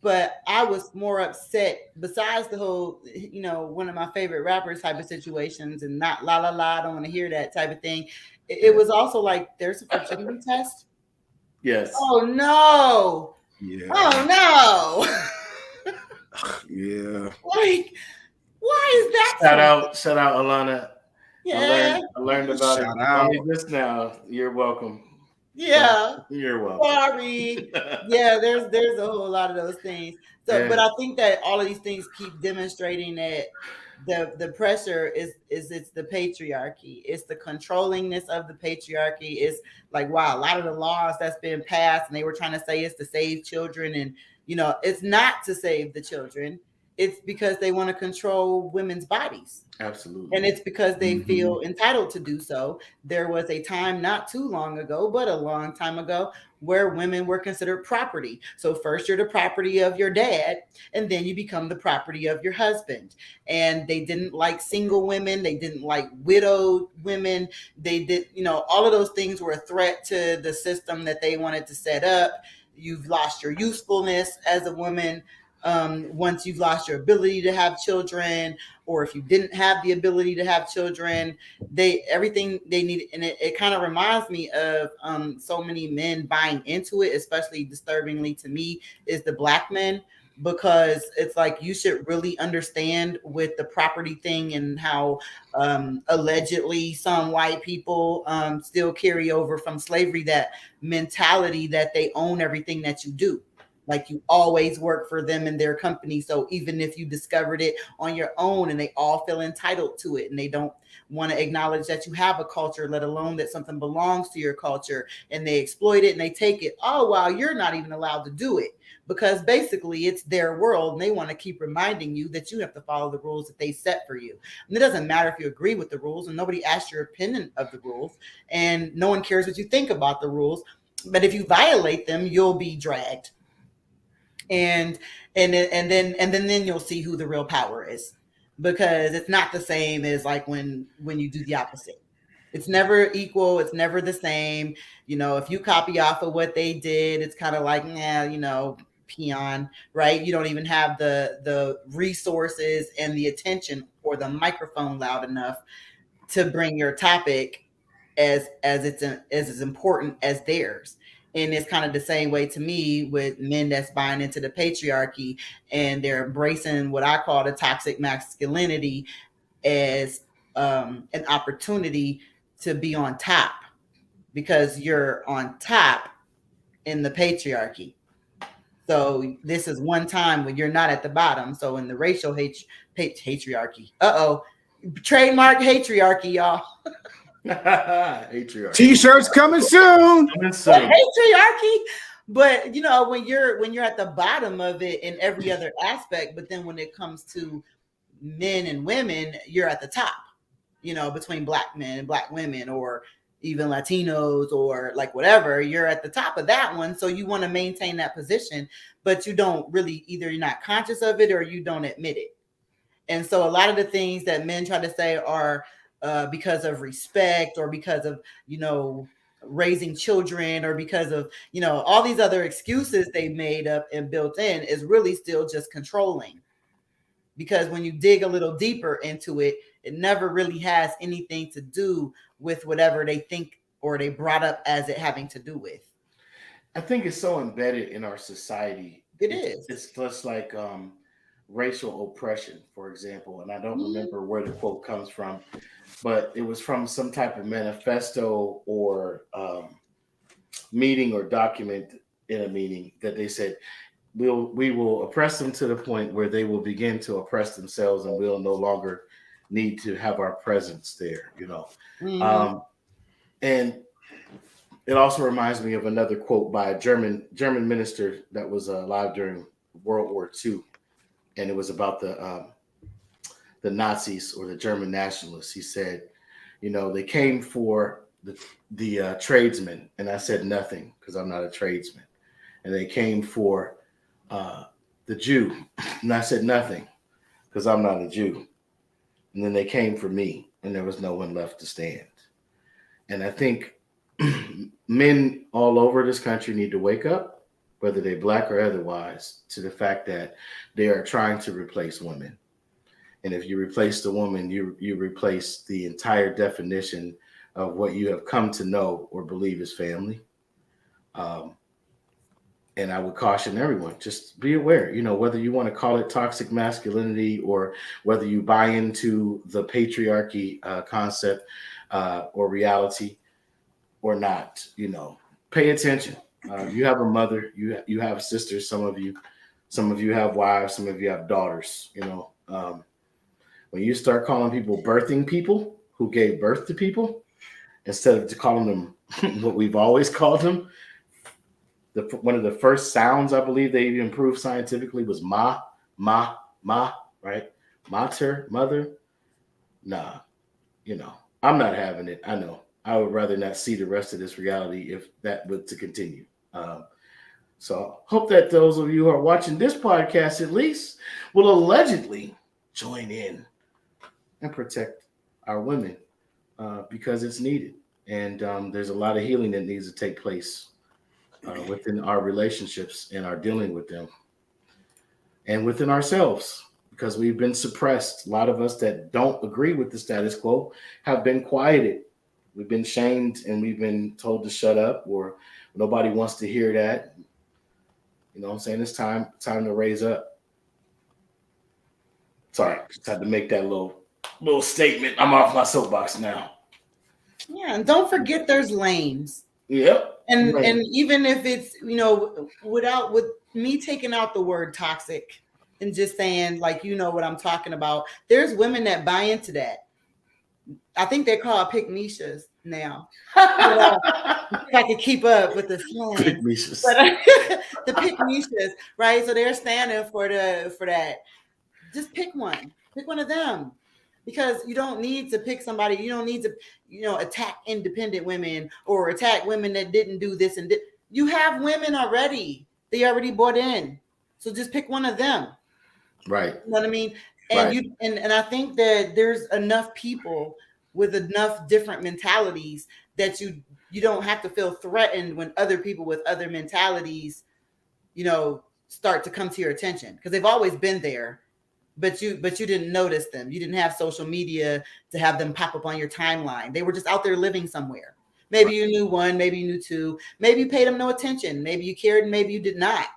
but I was more upset. Besides the whole, one of my favorite rappers type of situations, and not la la la, I don't want to hear that type of thing. It was also like there's a virginity test. Yes. Oh no! Yeah, Oh no! yeah. Like, why is that so? Shout out, Alana. Yeah, I learned about it Shout out. only just now. You're welcome. yeah. You're welcome. Sorry. Yeah, there's a whole lot of those things. So, but Yeah, I think that all of these things keep demonstrating that the pressure is it's the patriarchy. It's the controllingness of the patriarchy. It's like, wow, a lot of the laws that's been passed, and they were trying to say it's to save children, and it's not to save the children. It's because they want to control women's bodies. absolutely. And it's because they Mhm. feel entitled to do so. There was a time not too long ago, but a long time ago, where women were considered property. So first you're the property of your dad, and then you become the property of your husband. And they didn't like single women. They didn't like widowed women. They did, all of those things were a threat to the system that they wanted to set up. You've lost your usefulness as a woman. Once you've lost your ability to have children, or if you didn't have the ability to have children, everything they need. And it kind of reminds me of so many men buying into it, especially disturbingly to me is the black men, because it's like you should really understand with the property thing and how allegedly some white people still carry over from slavery that mentality that they own everything that you do. Like you always work for them and their company. So even if you discovered it on your own, and they all feel entitled to it, and they don't want to acknowledge that you have a culture, let alone that something belongs to your culture, and they exploit it and they take it. Oh, wow, you're not even allowed to do it, because basically it's their world, and they want to keep reminding you that you have to follow the rules that they set for you. And it doesn't matter if you agree with the rules, and nobody asks your opinion of the rules, and no one cares what you think about the rules. But if you violate them, you'll be dragged. And then you'll see who the real power is, because it's not the same as like when you do the opposite. It's never equal, it's never the same. If you copy off of what they did, it's kind of like, peon, right? You don't even have the resources and the attention or the microphone loud enough to bring your topic as it's as important as theirs. And it's kind of the same way to me with men that's buying into the patriarchy, and they're embracing what I call the toxic masculinity as an opportunity to be on top, because you're on top in the patriarchy. So this is one time when you're not at the bottom. So in the racial patriarchy, trademark patriarchy, y'all. Patriarchy. T-shirts coming soon. Coming soon. Patriarchy. But when you're at the bottom of it in every other aspect, but then when it comes to men and women, you're at the top, between black men and black women, or even Latinos, or like whatever, you're at the top of that one. So you want to maintain that position, but you don't really, either you're not conscious of it or you don't admit it. And so a lot of the things that men try to say are because of respect, or because of, raising children, or because of, all these other excuses they made up and built in, is really still just controlling. Because when you dig a little deeper into it, it never really has anything to do with whatever they think or they brought up as it having to do with. I think it's so embedded in our society. It is. It's just like racial oppression, for example. And I don't remember where the quote comes from, but it was from some type of manifesto or meeting or document in a meeting that they said, we will oppress them to the point where they will begin to oppress themselves, and we'll no longer need to have our presence there, and it also reminds me of another quote by a German minister that was alive during World War II, and it was about the Nazis, or the German nationalists. He said, they came for the tradesmen, and I said nothing because I'm not a tradesman. And they came for the Jew, and I said nothing because I'm not a Jew. And then they came for me, and there was no one left to stand. And I think men all over this country need to wake up, whether they're black or otherwise, to the fact that they are trying to replace women. And if you replace the woman, you replace the entire definition of what you have come to know or believe is family. And I would caution everyone, just be aware, whether you want to call it toxic masculinity or whether you buy into the patriarchy concept or reality or not, pay attention. You have a mother, you have sisters, some of you have wives, some of you have daughters, when you start calling people birthing people who gave birth to people, instead of calling them what we've always called them, one of the first sounds I believe they improved scientifically was ma, right? Mater, mother. Nah, I'm not having it. I know. I would rather not see the rest of this reality if that were to continue. So hope that those of you who are watching this podcast at least will allegedly join in and protect our women because it's needed. And there's a lot of healing that needs to take place within our relationships and our dealing with them and within ourselves, because we've been suppressed. A lot of us that don't agree with the status quo have been quieted. We've been shamed and we've been told to shut up, or nobody wants to hear that. You know what I'm saying? It's time to raise up. Sorry, just had to make that little statement. I'm off my soapbox now. Yeah, and don't forget there's lanes. Yep. And even if it's, with me taking out the word toxic and just saying, like, what I'm talking about, there's women that buy into that. I think they call it pick-mishas now. If I could keep up with the slang. Pick-mishas. The pick-mishas, right? So they're standing for that. Just pick one. Pick one of them. Because you don't need to pick somebody. You don't need to, attack independent women or attack women that didn't do this and you have women already. They already bought in. So just pick one of them. Right. You know what I mean? And right. and I think that there's enough people with enough different mentalities that you don't have to feel threatened when other people with other mentalities, start to come to your attention, because they've always been there. But you didn't notice them. You didn't have social media to have them pop up on your timeline. They were just out there living somewhere. Maybe you knew one, maybe you knew two, maybe you paid them no attention, maybe you cared, and maybe you did not.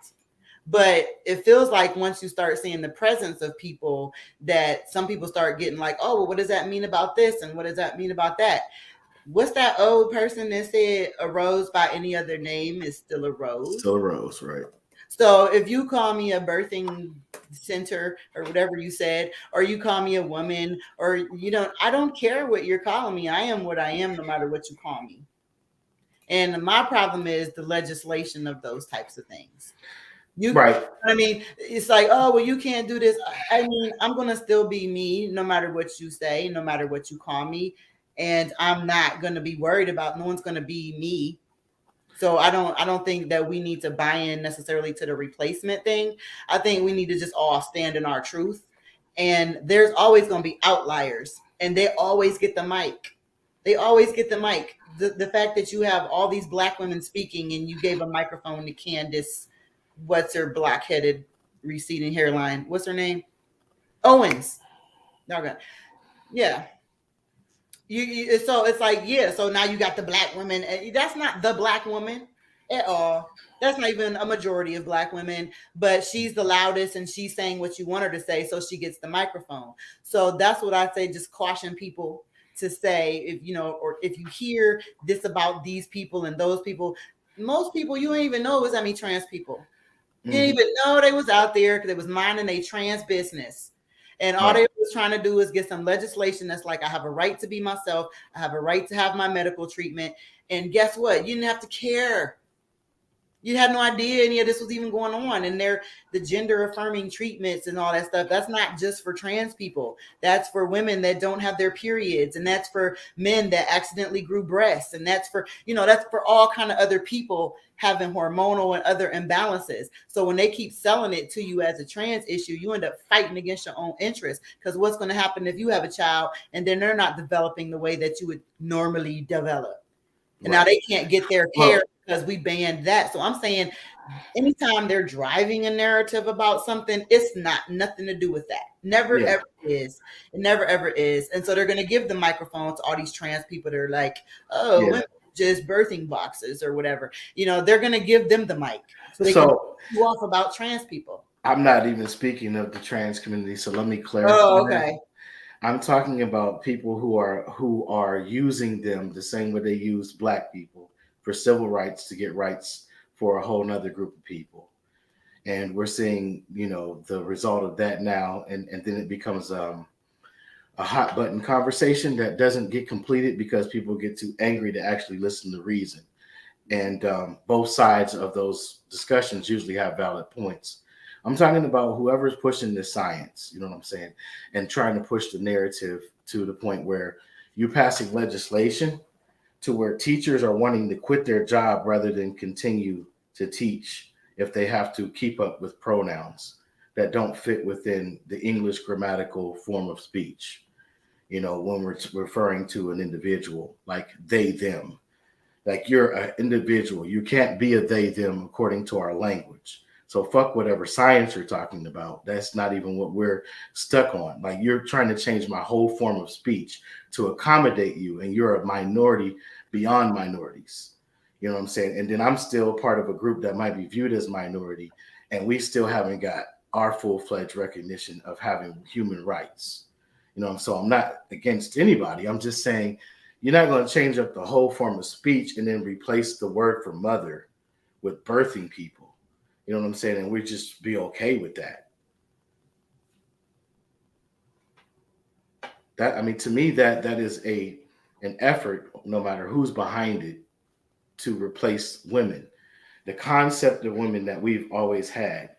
But it feels like once you start seeing the presence of people, that some people start getting like, oh, well, what does that mean about this? And what does that mean about that? What's that old person that said a rose by any other name is still a rose? Still a rose, right. So if you call me a birthing center or whatever you said, or you call me a woman, or I don't care what you're calling me. I am what I am, no matter what you call me. And my problem is the legislation of those types of things. Right. I mean, it's like, oh, well, you can't do this. I mean, I'm going to still be me, no matter what you say, no matter what you call me. And I'm not going to be worried about, no one's going to be me. So I don't think that we need to buy in necessarily to the replacement thing. I think we need to just all stand in our truth. And there's always going to be outliers, and they always get the mic. They always get the mic. The fact that you have all these Black women speaking and you gave a microphone to Candace, what's her block-headed receding hairline? What's her name? Owens. Okay. Yeah. So it's like, yeah, so now you got the Black women. That's not the Black woman at all. That's not even a majority of Black women, but she's the loudest and she's saying what you want her to say, so she gets the microphone. So that's what I say, just caution people to say, or if you hear this about these people and those people, most people you don't even know was any trans people. You didn't even know they was out there because they was minding a trans business. And all they was trying to do is get some legislation that's like, I have a right to be myself. I have a right to have my medical treatment. And guess what? You didn't have to care. You had no idea any of this was even going on. And the gender affirming treatments and all that stuff, that's not just for trans people. That's for women that don't have their periods. And that's for men that accidentally grew breasts. And that's for, that's for all kind of other people having hormonal and other imbalances. So when they keep selling it to you as a trans issue, you end up fighting against your own interests. Because what's going to happen if you have a child and then they're not developing the way that you would normally develop? And now they can't get their care because we banned that. So I'm saying anytime they're driving a narrative about something, it's nothing to do with that. Never ever is. It never ever is. And so they're going to give the microphone to all these trans people that are like, oh, women just birthing boxes or whatever. They're going to give them the mic so they can go off about trans people. I'm not even speaking of the trans community, so let me clarify. Oh, okay. I'm talking about people who are using them the same way they use Black people for civil rights to get rights for a whole nother group of people. And we're seeing, the result of that now. And then it becomes a hot button conversation that doesn't get completed because people get too angry to actually listen to reason. And both sides of those discussions usually have valid points. I'm talking about whoever's pushing the science, you know what I'm saying, and trying to push the narrative to the point where you're passing legislation to where teachers are wanting to quit their job rather than continue to teach if they have to keep up with pronouns that don't fit within the English grammatical form of speech. When we're referring to an individual, like they, them, like you're an individual. You can't be a they, them according to our language. So fuck whatever science you're talking about. That's not even what we're stuck on. Like you're trying to change my whole form of speech to accommodate you, and you're a minority beyond minorities. You know what I'm saying? And then I'm still part of a group that might be viewed as minority, and we still haven't got our full-fledged recognition of having human rights. So I'm not against anybody. I'm just saying you're not going to change up the whole form of speech and then replace the word for mother with birthing people. You know what I'm saying? And we just be okay with that. To me, that is an effort, no matter who's behind it, to replace women. The concept of women that we've always had,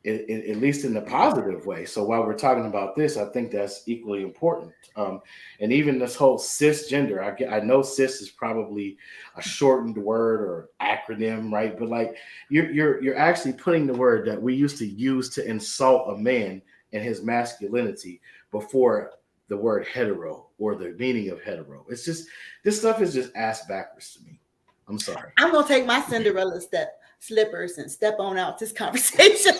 at least in the positive way. So while we're talking about this, I think that's equally important. And even this whole cisgender, I know cis is probably a shortened word or acronym, right? But like you're actually putting the word that we used to use to insult a man and his masculinity before the word hetero or the meaning of hetero. It's just, this stuff is just ass backwards to me. I'm sorry. I'm gonna take my Cinderella slippers and step on out this conversation.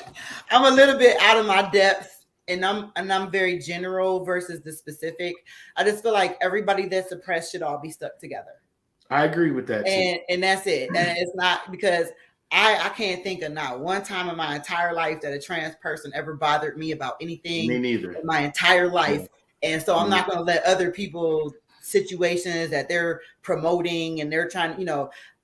I'm a little bit out of my depth, and I'm very general versus the specific. I just feel like everybody that's oppressed should all be stuck together. I agree with that too. And that's it. And it's not because I can't think of not one time in my entire life that a trans person ever bothered me about anything. Me neither. In my entire life. Yeah. And so I'm not going to let other people's situations that they're promoting and they're trying,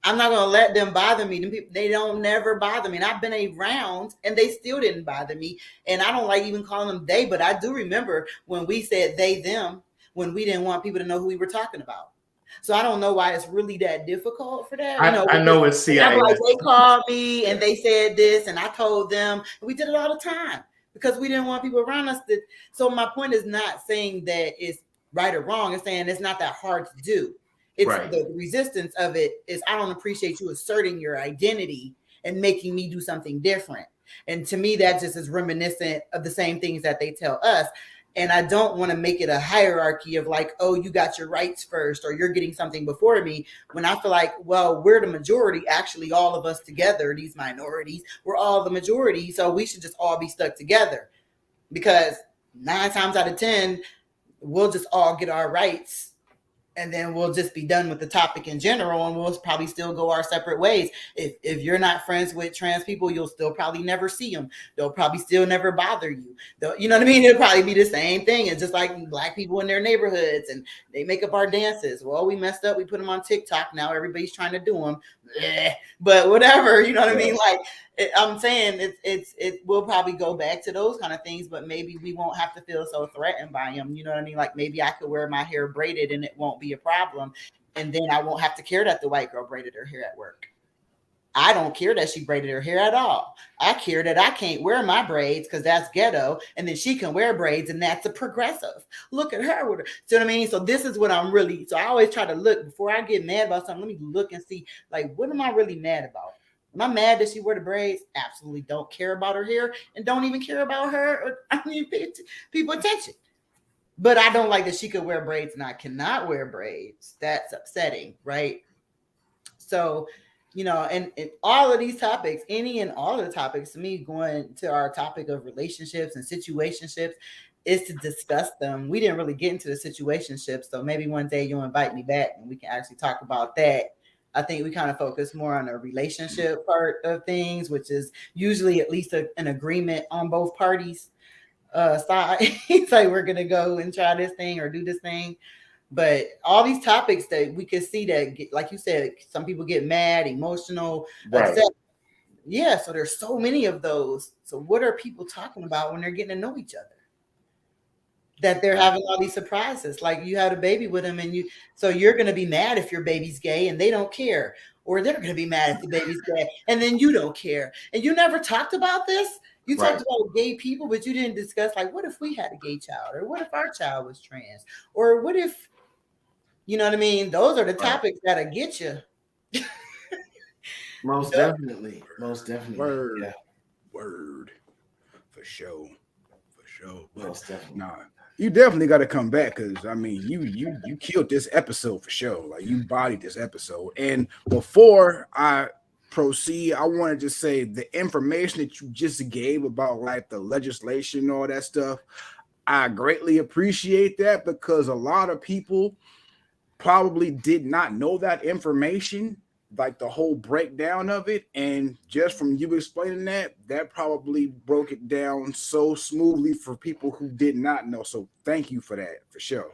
I'm not going to let them bother me. They don't never bother me. And I've been around and they still didn't bother me. And I don't like even calling them they, but I do remember when we said they, them, when we didn't want people to know who we were talking about. So I don't know why it's really that difficult for that. I know it's CIS. I'm like, they called me and they said this and I told them. And we did it all the time because we didn't want people around us. So my point is not saying that it's right or wrong. It's saying it's not that hard to do. It's right. The resistance of it is I don't appreciate you asserting your identity and making me do something different. And to me, that just is reminiscent of the same things that they tell us. And I don't want to make it a hierarchy of like, oh, you got your rights first or you're getting something before me. When I feel like, well, we're the majority, actually, all of us together, these minorities, we're all the majority. So we should just all be stuck together because 9 times out of 10, we'll just all get our rights. And then we'll just be done with the topic in general, and we'll probably still go our separate ways. If you're not friends with trans people, you'll still probably never see them. They'll probably still never bother you. You know what I mean? It'll probably be the same thing. It's just like Black people in their neighborhoods, and they make up our dances. Well, we messed up. We put them on TikTok. Now everybody's trying to do them. But whatever, you know what I mean? Like I'm saying, it will probably go back to those kind of things, but maybe we won't have to feel so threatened by them. You know what I mean? Like maybe I could wear my hair braided and it won't be a problem, and then I won't have to care that the white girl braided her hair at work. I don't care that she braided her hair at all. I care that I can't wear my braids because that's ghetto, and then she can wear braids, and that's a progressive. Look at her with her. See what I mean? So this is what I'm really. So I always try to look before I get mad about something. Let me look and see, like, what am I really mad about? Am I mad that she wore the braids? Absolutely don't care about her hair and don't even care about her. Or, I mean, pay people attention. But I don't like that she could wear braids and I cannot wear braids. That's upsetting, right? So, you know, and all of these topics, any and all of the topics, to me, going to our topic of relationships and situationships, is to discuss them. We didn't really get into the situationships, so maybe one day you'll invite me back and we can actually talk about that. I think we kind of focus more on the relationship part of things, which is usually at least an agreement on both parties' side. It's like we're gonna go and try this thing or do this thing. But all these topics that we can see that, like you said, some people get mad, emotional, upset. Yeah, so there's so many of those. So what are people talking about when they're getting to know each other? That they're having all these surprises. Like you had a baby with them, and so you're going to be mad if your baby's gay and they don't care. Or they're going to be mad if the baby's gay and then you don't care. And you never talked about this. You talked about gay people, but you didn't discuss, like, what if we had a gay child? Or what if our child was trans? Or what if, you know what I mean? Those are the topics that'll get you. Most definitely. Most definitely. Word. Yeah. Word. For sure. For sure. But Most definitely. nah, you definitely got to come back because I mean, you killed this episode for sure. Like you bodied this episode. And before I proceed, I want to just say the information that you just gave about like the legislation and all that stuff, I greatly appreciate that because a lot of people probably did not know that information, like the whole breakdown of it. And just from you explaining that probably broke it down so smoothly for people who did not know. So thank you for that, for sure.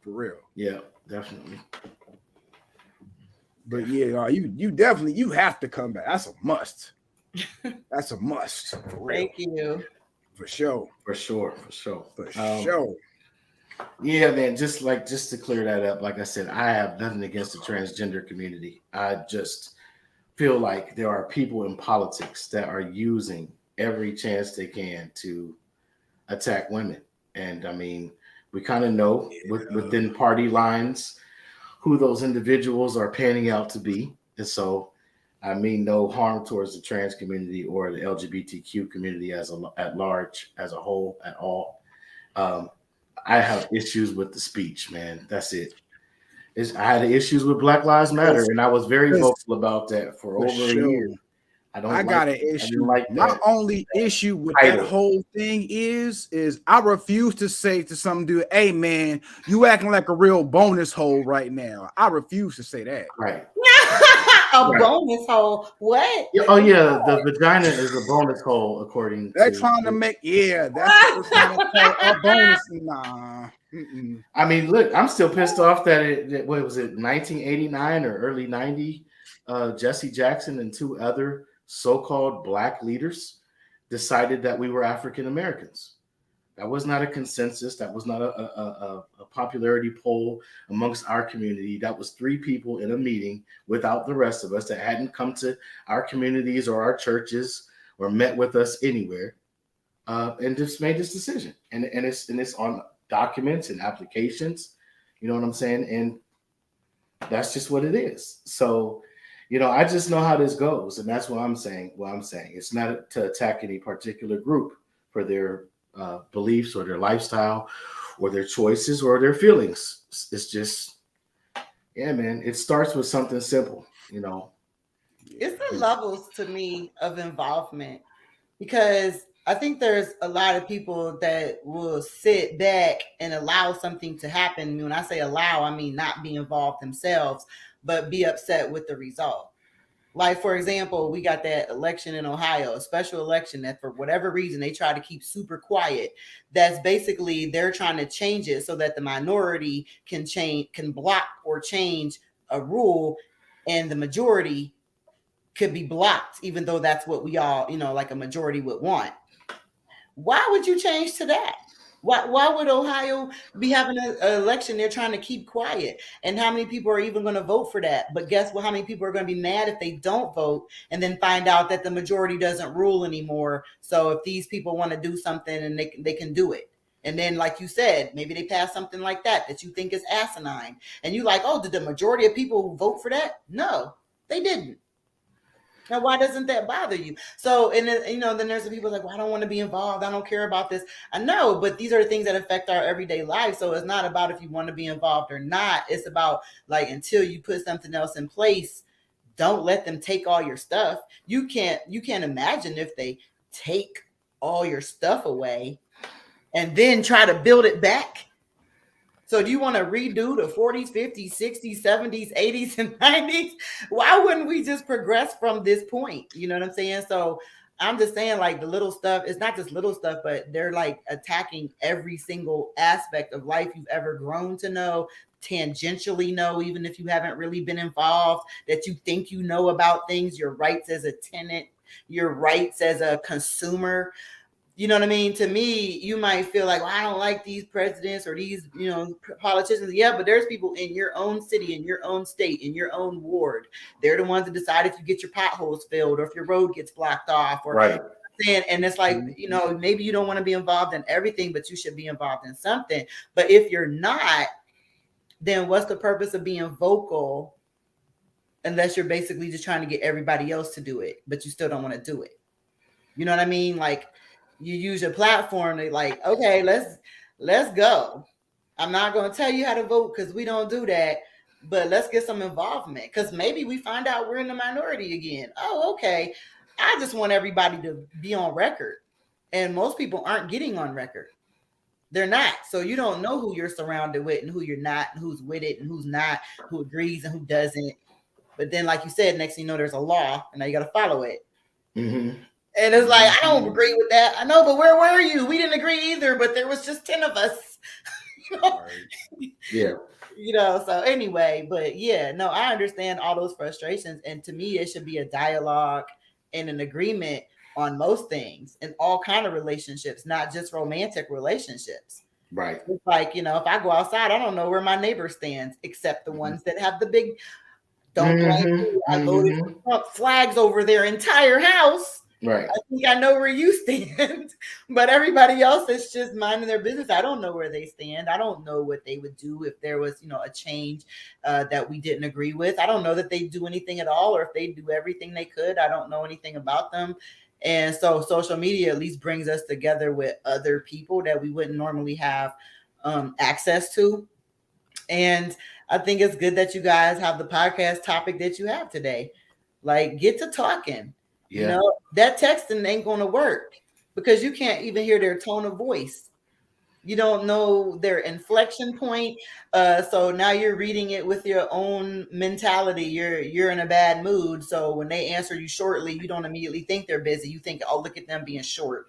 For real. Yeah, definitely. But yeah, you definitely, you have to come back. That's a must. That's a must. For real. Thank you. For sure. For sure. For sure. For sure. Yeah, man. Just to clear that up, like I said, I have nothing against the transgender community. I just feel like there are people in politics that are using every chance they can to attack women. And I mean, we kind of know within party lines who those individuals are panning out to be. And so, I mean, no harm towards the trans community or the LGBTQ community at large, as a whole, at all. I have issues with the speech, man. That's it. I had issues with Black Lives Matter, and I was very vocal about that for over a year. I got an issue. My only issue with that whole thing is I refuse to say to some dude, "Hey man, you acting like a real bonus hole right now." I refuse to say that. Right. Bonus hole. What? Oh yeah, the vagina is a bonus hole according. They're trying to make that's what they're trying to call a bonus. Nah. Mm-mm. I mean, look, I'm still pissed off that what was it, 1989 or early 90? Jesse Jackson and two other so-called Black leaders decided that we were African Americans. That was not a consensus. That was not a popularity poll amongst our community. That was three people in a meeting without the rest of us that hadn't come to our communities or our churches or met with us anywhere, and just made this decision. And it's on documents and applications. You know what I'm saying? And that's just what it is. So, you know, I just know how this goes, and that's what I'm saying. It's not to attack any particular group for their beliefs or their lifestyle or their choices or their feelings. It's just, yeah, man, it starts with something simple, you know. It's the levels to me of involvement, because I think there's a lot of people that will sit back and allow something to happen. When I say allow, I mean not be involved themselves, but be upset with the result. Like, for example, we got that election in Ohio, a special election that for whatever reason they try to keep super quiet. That's basically they're trying to change it so that the minority can block or change a rule, and the majority could be blocked, even though that's what we all, like a majority would want. Why would you change to that? Why would Ohio be having an election they're trying to keep quiet? And how many people are even going to vote for that? But guess what? How many people are going to be mad if they don't vote and then find out that the majority doesn't rule anymore? So if these people want to do something and they can do it. And then, like you said, maybe they pass something like that you think is asinine. And you like, oh, did the majority of people vote for that? No, they didn't. Now, why doesn't that bother you? So, and then, then there's the people like, well, I don't want to be involved. I don't care about this. I know, but these are things that affect our everyday life. So it's not about if you want to be involved or not. It's about like, until you put something else in place, don't let them take all your stuff. You can't imagine if they take all your stuff away and then try to build it back. So do you want to redo the 40s, 50s, 60s, 70s, 80s, and 90s? Why wouldn't we just progress from this point? You know what I'm saying? So I'm just saying, like, the little stuff, it's not just little stuff, but they're like attacking every single aspect of life you've ever grown to know, tangentially know, even if you haven't really been involved, that you think you know about things, your rights as a tenant, your rights as a consumer. You know what I mean? To me, you might feel like, well, I don't like these presidents or these, politicians. Yeah, but there's people in your own city, in your own state, in your own ward. They're the ones that decide if you get your potholes filled or if your road gets blocked off. Or Right. And it's like, maybe you don't want to be involved in everything, but you should be involved in something. But if you're not, then what's the purpose of being vocal unless you're basically just trying to get everybody else to do it, but you still don't want to do it? You know what I mean? Like, you use your platform to like, okay, let's go. I'm not going to tell you how to vote because we don't do that, but let's get some involvement because maybe we find out we're in the minority again. Oh, okay. I just want everybody to be on record. And most people aren't getting on record. They're not. So you don't know who you're surrounded with and who you're not and who's with it and who's not, who agrees and who doesn't. But then, like you said, next thing you know, there's a law and now you got to follow it. Mm-hmm. And it's like, I don't agree with that. I know, but where were you? We didn't agree either, but there was just 10 of us. Yeah. So anyway, but yeah, no, I understand all those frustrations. And to me, it should be a dialogue and an agreement on most things in all kind of relationships, not just romantic relationships. Right. It's like, if I go outside, I don't know where my neighbor stands, except the ones that have the big, don't blame me, I voted for Trump flags over their entire house. Right. I think I know where you stand, but everybody else is just minding their business. I don't know where they stand. I don't know what they would do if there was, a change that we didn't agree with. I don't know that they do anything at all, or if they do everything they could. I don't know anything about them. And so social media at least brings us together with other people that we wouldn't normally have access to. And I think it's good that you guys have the podcast topic that you have today. Like, get to talking. Yeah. That texting ain't going to work because you can't even hear their tone of voice. You don't know their inflection point. So now you're reading it with your own mentality. You're in a bad mood. So when they answer you shortly, you don't immediately think they're busy. You think, oh, look at them being short.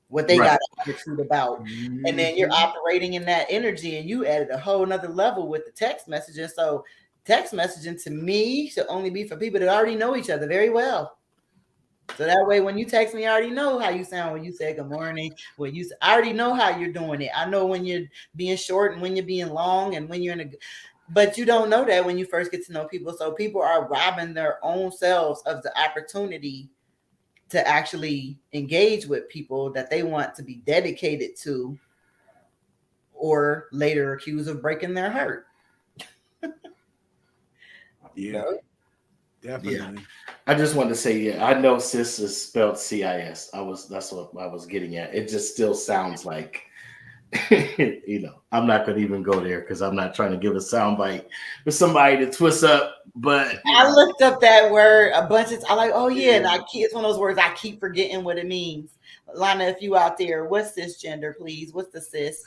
What they got attitude about. Mm-hmm. And then you're operating in that energy and you added a whole nother level with the text messaging. So text messaging to me should only be for people that already know each other very well. So that way, when you text me, I already know how you sound when you say good morning. I already know how you're doing it. I know when you're being short and when you're being long and when you're but you don't know that when you first get to know people. So people are robbing their own selves of the opportunity to actually engage with people that they want to be dedicated to, or later accused of breaking their heart. Yeah. Definitely. Yeah. I just wanted to say, I know cis is spelled CIS. That's what I was getting at. It just still sounds like, I'm not going to even go there because I'm not trying to give a soundbite for somebody to twist up. But I looked up that word a bunch of times. I'm like, oh yeah, and it's one of those words I keep forgetting what it means. Lana, if you out there, what's cisgender, please? What's the cis?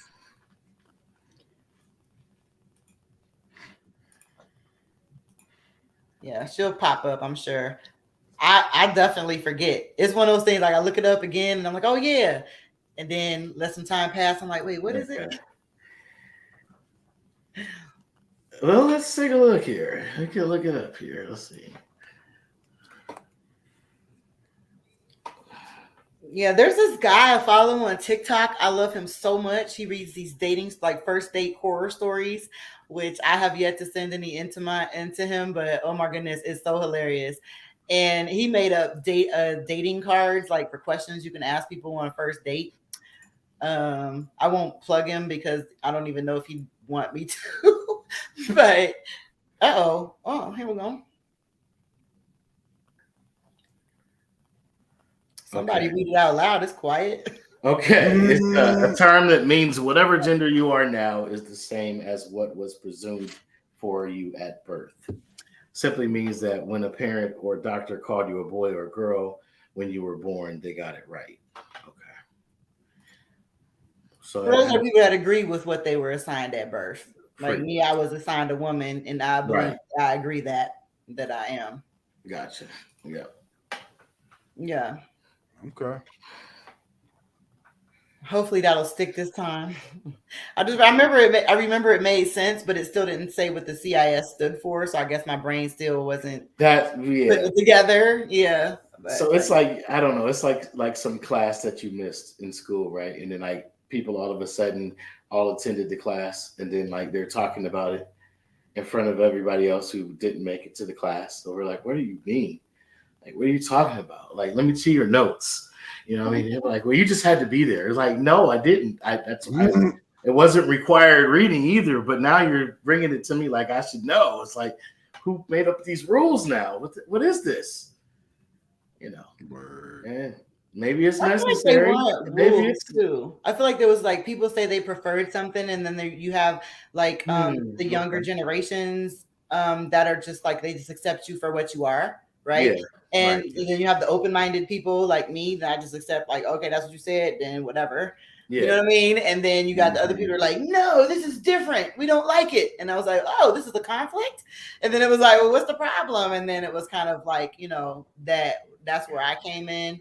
Yeah, she'll pop up, I'm sure. I definitely forget. It's one of those things, like I look it up again and I'm like, oh yeah. And then let some time pass. I'm like, wait, what is it? Well, let's take a look here. We can look it up here. Let's see. Yeah, there's this guy I follow on TikTok. I love him so much. He reads these dating, like first date horror stories, which I have yet to send any into him, but oh my goodness, it's so hilarious. And he made up dating cards like for questions you can ask people on a first date. I won't plug him because I don't even know if he want me to. But oh, here we go. Somebody Okay. read it out loud. It's quiet. Okay. It's a term that means whatever gender you are now is the same as what was presumed for you at birth. Simply means that when a parent or doctor called you a boy or a girl when you were born, they got it right. Okay. So Those are people that agree with what they were assigned at birth. Like Pretty me, I was assigned a woman, and I believe I agree that I am. Gotcha. Yeah. Yeah. Okay. Hopefully that'll stick this time. I remember it. I remember it made sense, but it still didn't say what the CIS stood for. So I guess my brain still wasn't putting it together. Yeah. But, so it's like I don't know. It's like some class that you missed in school, right? And then like people all of a sudden all attended the class, and then like they're talking about it in front of everybody else who didn't make it to the class. So we're like, "What do you mean? Like, what are you talking about? Like, let me see your notes." You know what I mean? They're like, well, you just had to be there. It's like, no, I didn't. It wasn't required reading either. But now you're bringing it to me like I should know. It's like, who made up these rules now? What is this? You know, and maybe it's necessary. Maybe it's too. I feel like there was like people say they preferred something, and then you have like the younger generations that are just like they just accept you for what you are, right? Yeah. And then you have the open-minded people like me that I just accept, like, okay, that's what you said, then whatever. Yeah. You know what I mean? And then you got the other people who are like, no, this is different. We don't like it. And I was like, oh, this is a conflict? And then it was like, well, what's the problem? And then it was kind of like, you know, that's where I came in,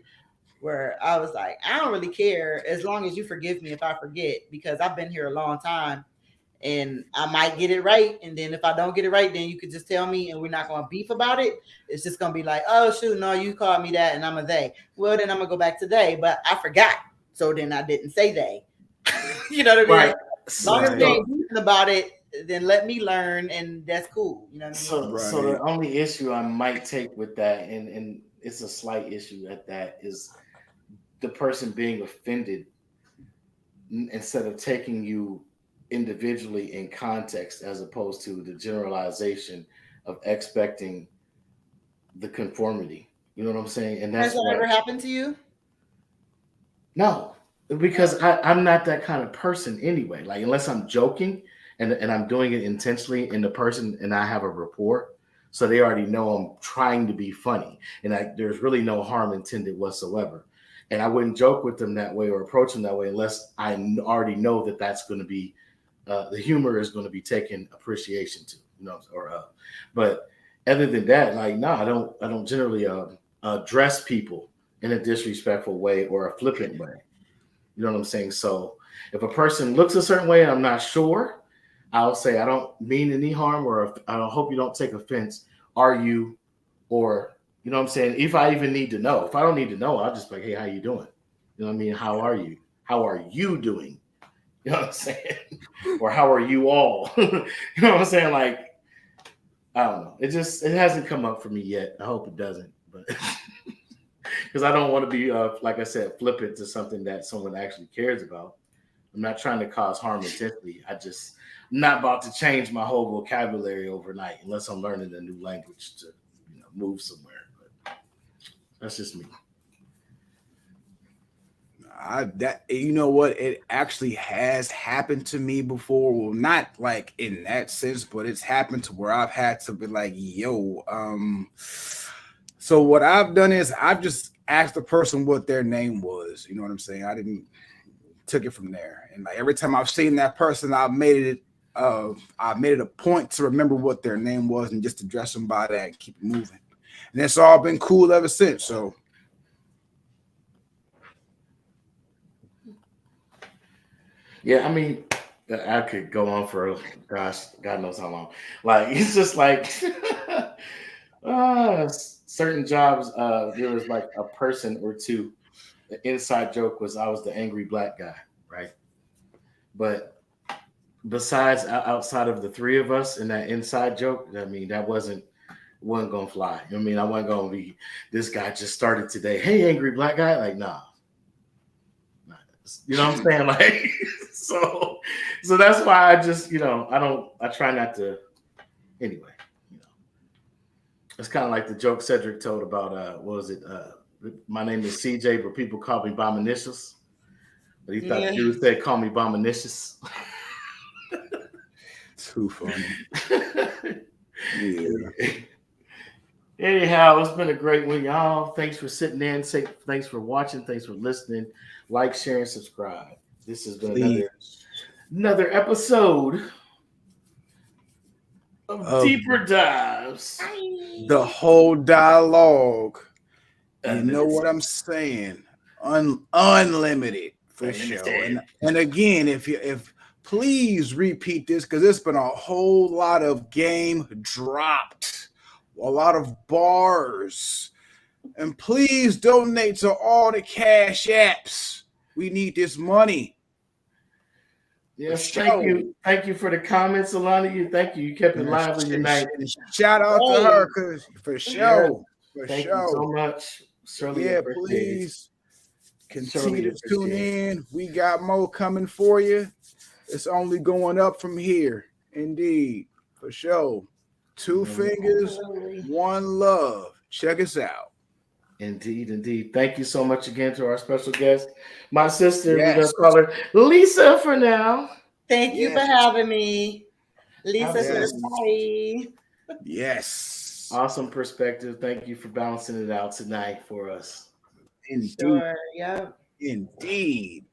where I was like, I don't really care as long as you forgive me if I forget, because I've been here a long time. And I might get it right. And then if I don't get it right, then you could just tell me and we're not going to beef about it. It's just going to be like, oh, shoot, no, you called me that and I'm a they. Well, then I'm going to go back to they, but I forgot. So then I didn't say they. You know what I mean? Right. As long as they ain't beefing about it, then let me learn and that's cool. You know what I mean? So the only issue I might take with that, and it's a slight issue at that, is the person being offended instead of taking you individually in context as opposed to the generalization of expecting the conformity. You know what I'm saying? And that's has that ever happened to you? No, because I'm not that kind of person anyway. Like unless I'm joking and I'm doing it intentionally in the person and I have a rapport, so they already know I'm trying to be funny and there's really no harm intended whatsoever. And I wouldn't joke with them that way or approach them that way unless I already know that that's going to be the humor is going to be taken appreciation to, you know, but other than that, like, no, I don't generally address people in a disrespectful way or a flippant way. You know what I'm saying? So if a person looks a certain way and I'm not sure, I'll say, I don't mean any harm, or I don't hope you don't take offense. Are you, or, you know what I'm saying? If I even need to know, if I don't need to know, I'll just be like, hey, how you doing? You know what I mean? How are you? How are you doing? You know what I'm saying? Or how are you all? You know what I'm saying? Like, I don't know. It hasn't come up for me yet. I hope it doesn't, but because I don't want to be, like I said, flippant to something that someone actually cares about. I'm not trying to cause harm intentionally. I'm not about to change my whole vocabulary overnight unless I'm learning a new language to, you know, move somewhere. But that's just me. You know what, it actually has happened to me before. Well, not like in that sense, but it's happened to where I've had to be like, yo, so what I've done is I've just asked the person what their name was. You know what I'm saying? I didn't took it from there. And like every time I've seen that person, I've made it a point to remember what their name was and just address them by that and keep it moving. And it's all been cool ever since. So yeah, I mean, I could go on for, gosh, God knows how long. Like, it's just like certain jobs, there was like a person or two the inside joke was I was the angry black guy, right? But besides, outside of the three of us and that inside joke, I mean, that wasn't gonna fly. I mean, I wasn't gonna be this guy just started today. Hey, angry black guy, like nah. You know what I'm saying? Like, so that's why I just, I try not to. Anyway, it's kind of like the joke Cedric told about what was it? My name is CJ, but people call me Bominicious. But he thought Drew said call me Bominicious. Too funny. Yeah. Anyhow, it's been a great one, y'all. Thanks for sitting in. Thanks for watching. Thanks for listening. Like, share, and subscribe. This has been another episode of Deeper Dives. The whole dialogue. You know what I'm saying? Unlimited for sure. And again, if please repeat this, because there's been a whole lot of game dropped, a lot of bars. And please donate to all the cash apps. We need this money. Yes, thank you. Thank you for the comments, Alana. Thank you. You kept it lively tonight. Shout out to her, because for sure. Thank you so much. Please continue to tune in. We got more coming for you. It's only going up from here. Indeed. For sure. 2 fingers, 1 love. Check us out. Indeed. Thank you so much again to our special guest, my sister. We're going to call her Lisa for now. Thank you for having me. Lisa. Yes. Awesome perspective. Thank you for balancing it out tonight for us. Indeed. Sure, yeah. Indeed.